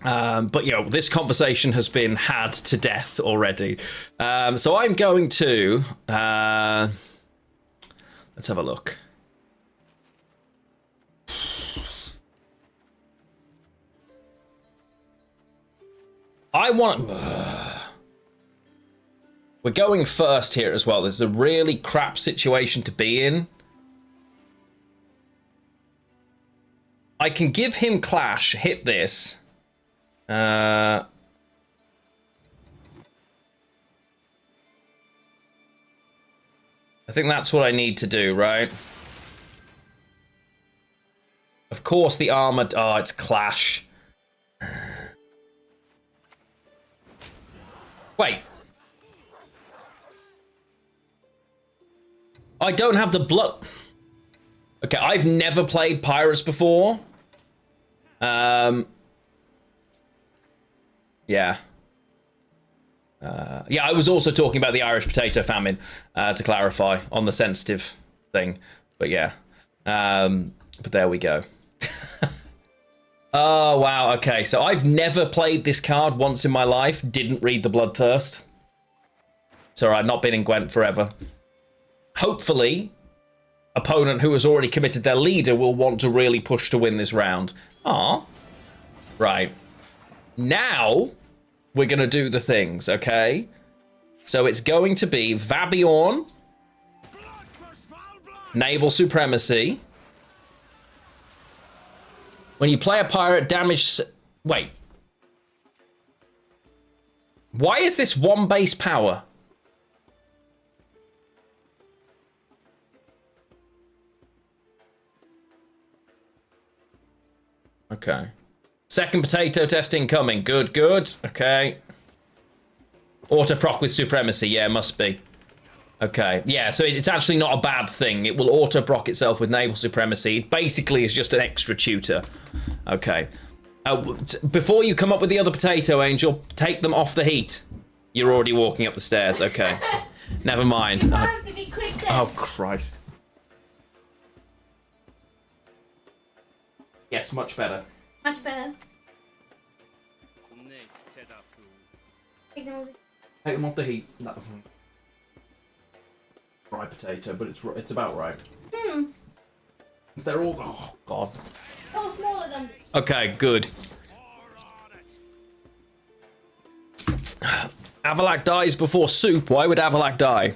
But this conversation has been had to death already. So I'm going to let's have a look. We're going first here as well. This is a really crap situation to be in. I can give him Clash, hit this. I think that's what I need to do, right? Of course the armored... Oh, it's Clash. Wait. I don't have the blood... Okay, I've never played Pirates before. Yeah. Yeah, I was also talking about the Irish potato famine, to clarify, on the sensitive thing. But yeah. But there we go. Oh, wow, okay. So I've never played this card once in my life. Didn't read the Bloodthirst. It's alright, not been in Gwent forever. Hopefully, opponent who has already committed their leader will want to really push to win this round. Ah, right. Now, we're going to do the things, okay? So it's going to be Vabiorn, Naval Supremacy. When you play a pirate, damage... Wait. Why is this one base power? Okay. Second potato test incoming. Good, good. Okay. Auto proc with Supremacy. Yeah, must be. Okay. Yeah, so it's actually not a bad thing. It will auto proc itself with Naval Supremacy. It basically is just an extra tutor. Okay. Before you come up with the other potato, Angel, take them off the heat. You're already walking up the stairs. Okay. Never mind. You have to be quick then. Oh, Christ. Yes, much better. Much better. Take them over. Take them off the heat. Dry potato, but it's about right. They're all... Oh, God. Oh, smaller than this. Okay, good. Avalak dies before Soup. Why would Avalak die?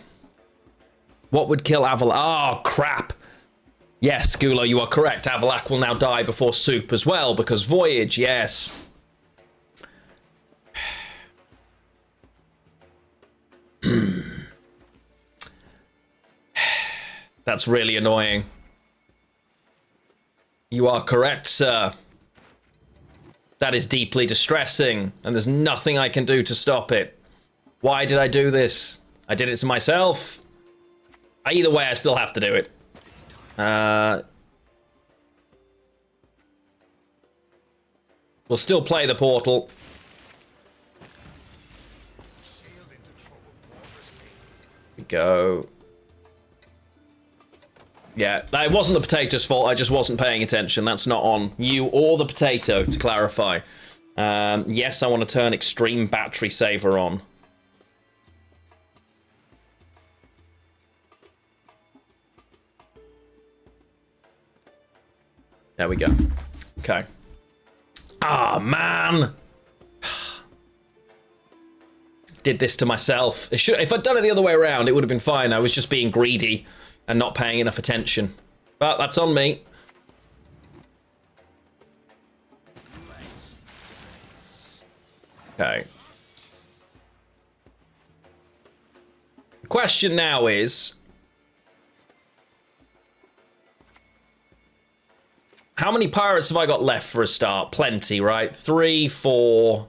What would kill Avalak? Oh, crap. Yes, Gulo, you are correct. Avalak will now die before Soup as well, because Voyage, yes. That's really annoying. You are correct, sir. That is deeply distressing, and there's nothing I can do to stop it. Why did I do this? I did it to myself. Either way, I still have to do it. We'll still play the portal. We go. Yeah, it wasn't the potato's fault. I just wasn't paying attention. That's not on you or the potato, to clarify. Yes, I want to turn Extreme Battery Saver on. There we go. Okay. Ah, man! did this to myself. If I'd done it the other way around, it would have been fine. I was just being greedy and not paying enough attention. But that's on me. Okay. The question now is, how many pirates have I got left for a start? Plenty, right? 3, 4,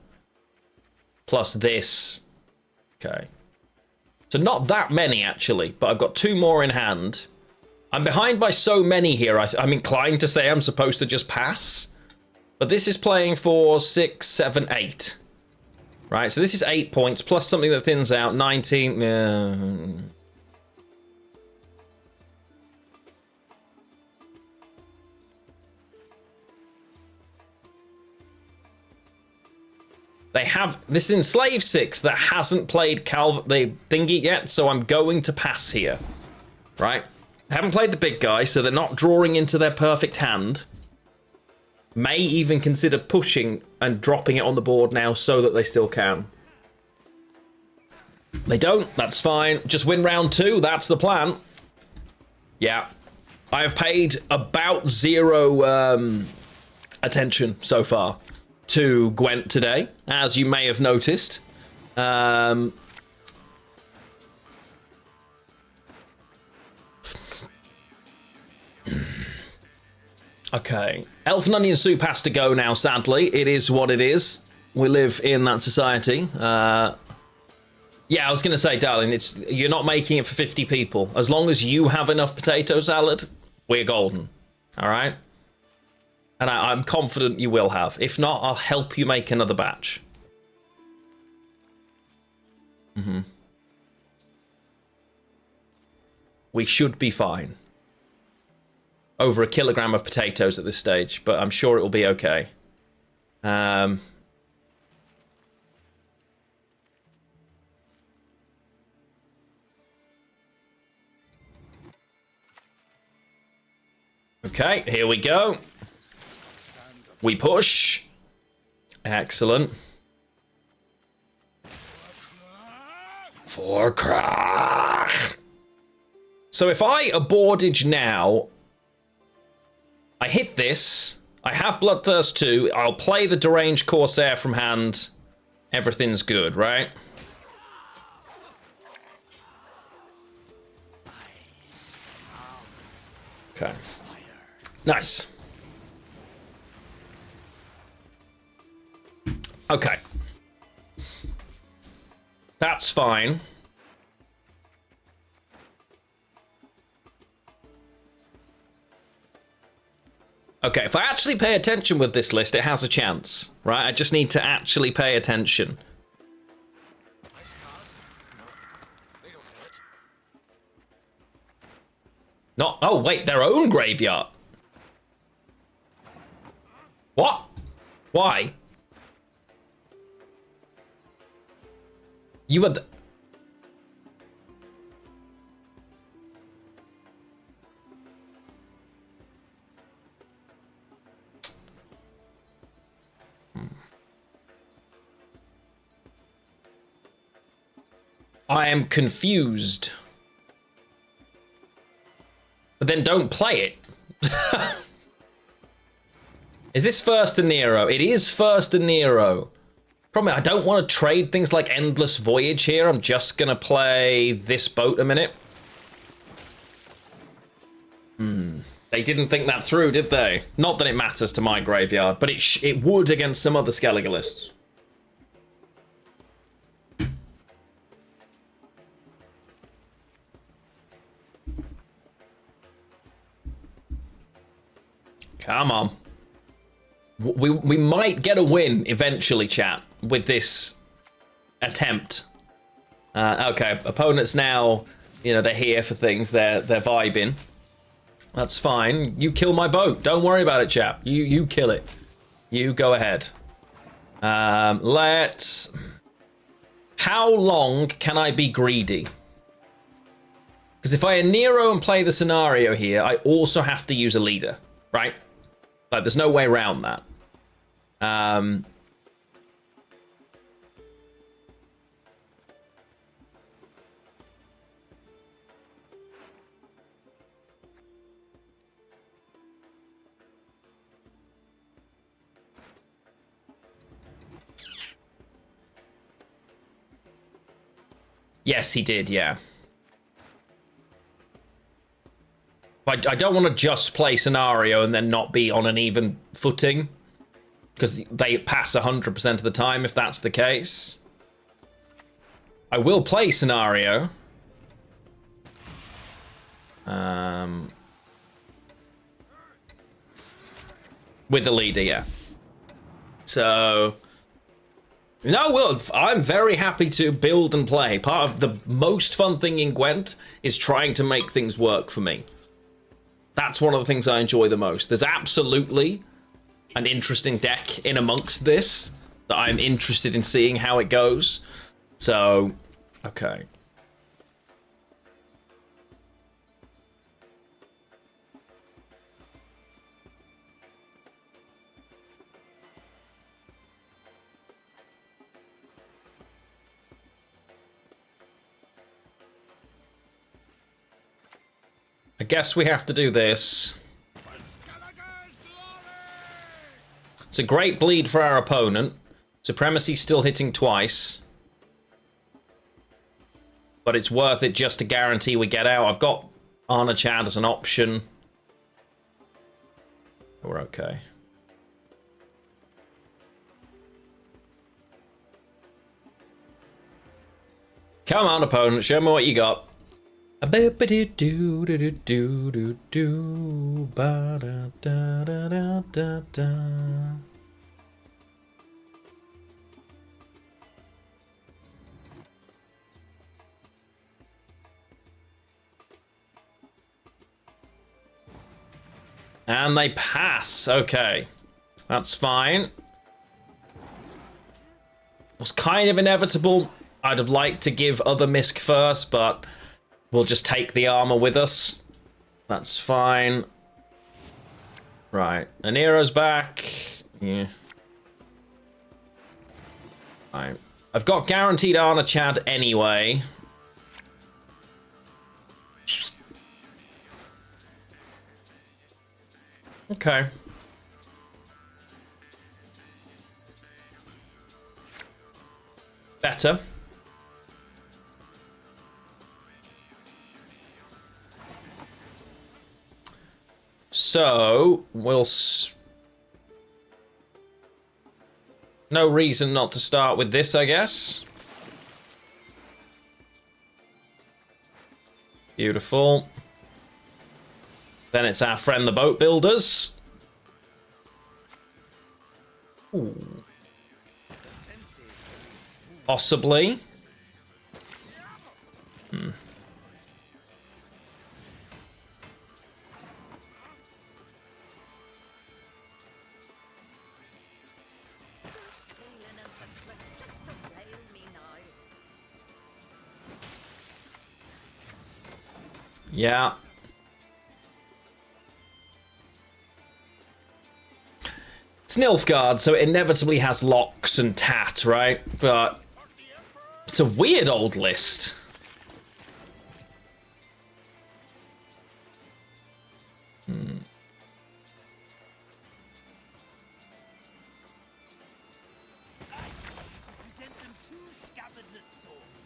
plus this. Okay. So not that many, actually, but I've got 2 more in hand. I'm behind by so many here, I'm inclined to say I'm supposed to just pass. But this is playing for 6, 7, 8. Right, so this is 8 points, plus something that thins out, 19... They have this enslaved 6 that hasn't played the thingy yet, so I'm going to pass here. Right? Haven't played the big guy, so they're not drawing into their perfect hand. May even consider pushing and dropping it on the board now so that they still can. They don't, that's fine. Just win round 2, that's the plan. Yeah. I have paid about 0 attention so far to Gwent today, as you may have noticed. Okay. Elf and onion soup has to go now, sadly. It is what it is. We live in that society. Yeah, I was going to say, darling, you're not making it for 50 people. As long as you have enough potato salad, we're golden. All right? And I'm confident you will have. If not, I'll help you make another batch. We should be fine. Over 1 kilogram of potatoes at this stage, but I'm sure it will be okay. Okay, here we go. We push. Excellent. For crack. So if I abordage now, I hit this. I have Bloodthirst 2. I'll play the Deranged Corsair from hand. Everything's good, right? Okay. Nice. Okay. That's fine. Okay, if I actually pay attention with this list, it has a chance, right? I just need to actually pay attention. Not, oh wait, their own graveyard. What? Why? You were I am confused. But then don't play it. Is this first and Nero? It is first and Nero. Problem, I don't want to trade things like Endless Voyage here. I'm just going to play this boat a minute. They didn't think that through, did they? Not that it matters to my graveyard, but it would against some other Skellige lists. Come on. We might get a win eventually, chat, with this attempt. Okay, opponents now, you know, they're here for things. They're vibing. That's fine. You kill my boat. Don't worry about it, chap. You kill it. You go ahead. Let's... How long can I be greedy? Because if I Nero and play the scenario here, I also have to use a leader, right? Like, there's no way around that. Yes, he did, yeah. I don't want to just play scenario and then not be on an even footing, because they pass 100% of the time if that's the case. I will play scenario. With the leader, yeah. So, no, well, I'm very happy to build and play. Part of the most fun thing in Gwent is trying to make things work for me. That's one of the things I enjoy the most. There's absolutely an interesting deck in amongst this that I'm interested in seeing how it goes. So, okay. I guess we have to do this. It's a great bleed for our opponent. Supremacy still hitting twice. But it's worth it just to guarantee we get out. I've got Arna Chad as an option. We're okay. Come on, opponent. Show me what you got. And they pass. Okay. That's fine. It was kind of inevitable. I'd have liked to give other misc first, but we'll just take the armor with us. That's fine. Right. Anero's back. Yeah. Right. I've got guaranteed Arna Chad anyway. Okay. Better. So, we'll... No reason not to start with this, I guess. Beautiful. Then it's our friend the boat builders. Ooh. Possibly. Yeah. It's Nilfgaard, so it inevitably has locks and tat, right? But it's a weird old list.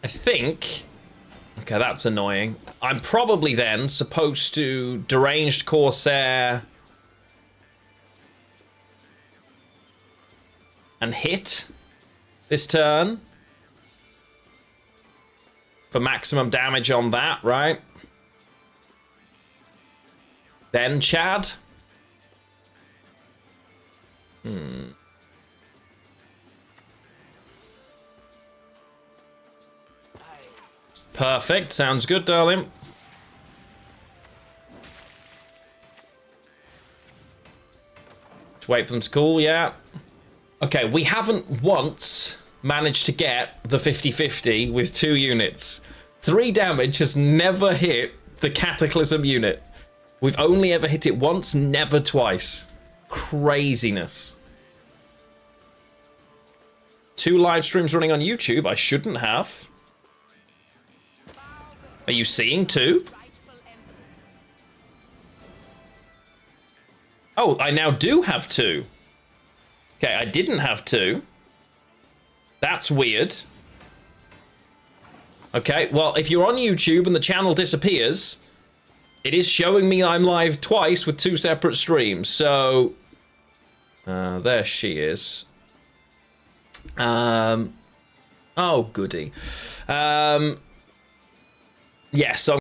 I think... Okay, that's annoying. I'm probably then supposed to Deranged Corsair and hit this turn for maximum damage on that, right? Then Chad. Perfect. Sounds good, darling. Just wait for them to cool, yeah. Okay, we haven't once managed to get the 50-50 with 2 units. 3 damage has never hit the Cataclysm unit. We've only ever hit it once, never twice. Craziness. 2 live streams running on YouTube. I shouldn't have. Are you seeing 2? Oh, I now do have 2. Okay, I didn't have 2. That's weird. Okay, well, if you're on YouTube and the channel disappears, it is showing me I'm live twice with 2 separate streams. So, there she is. Oh, goody. Yeah, so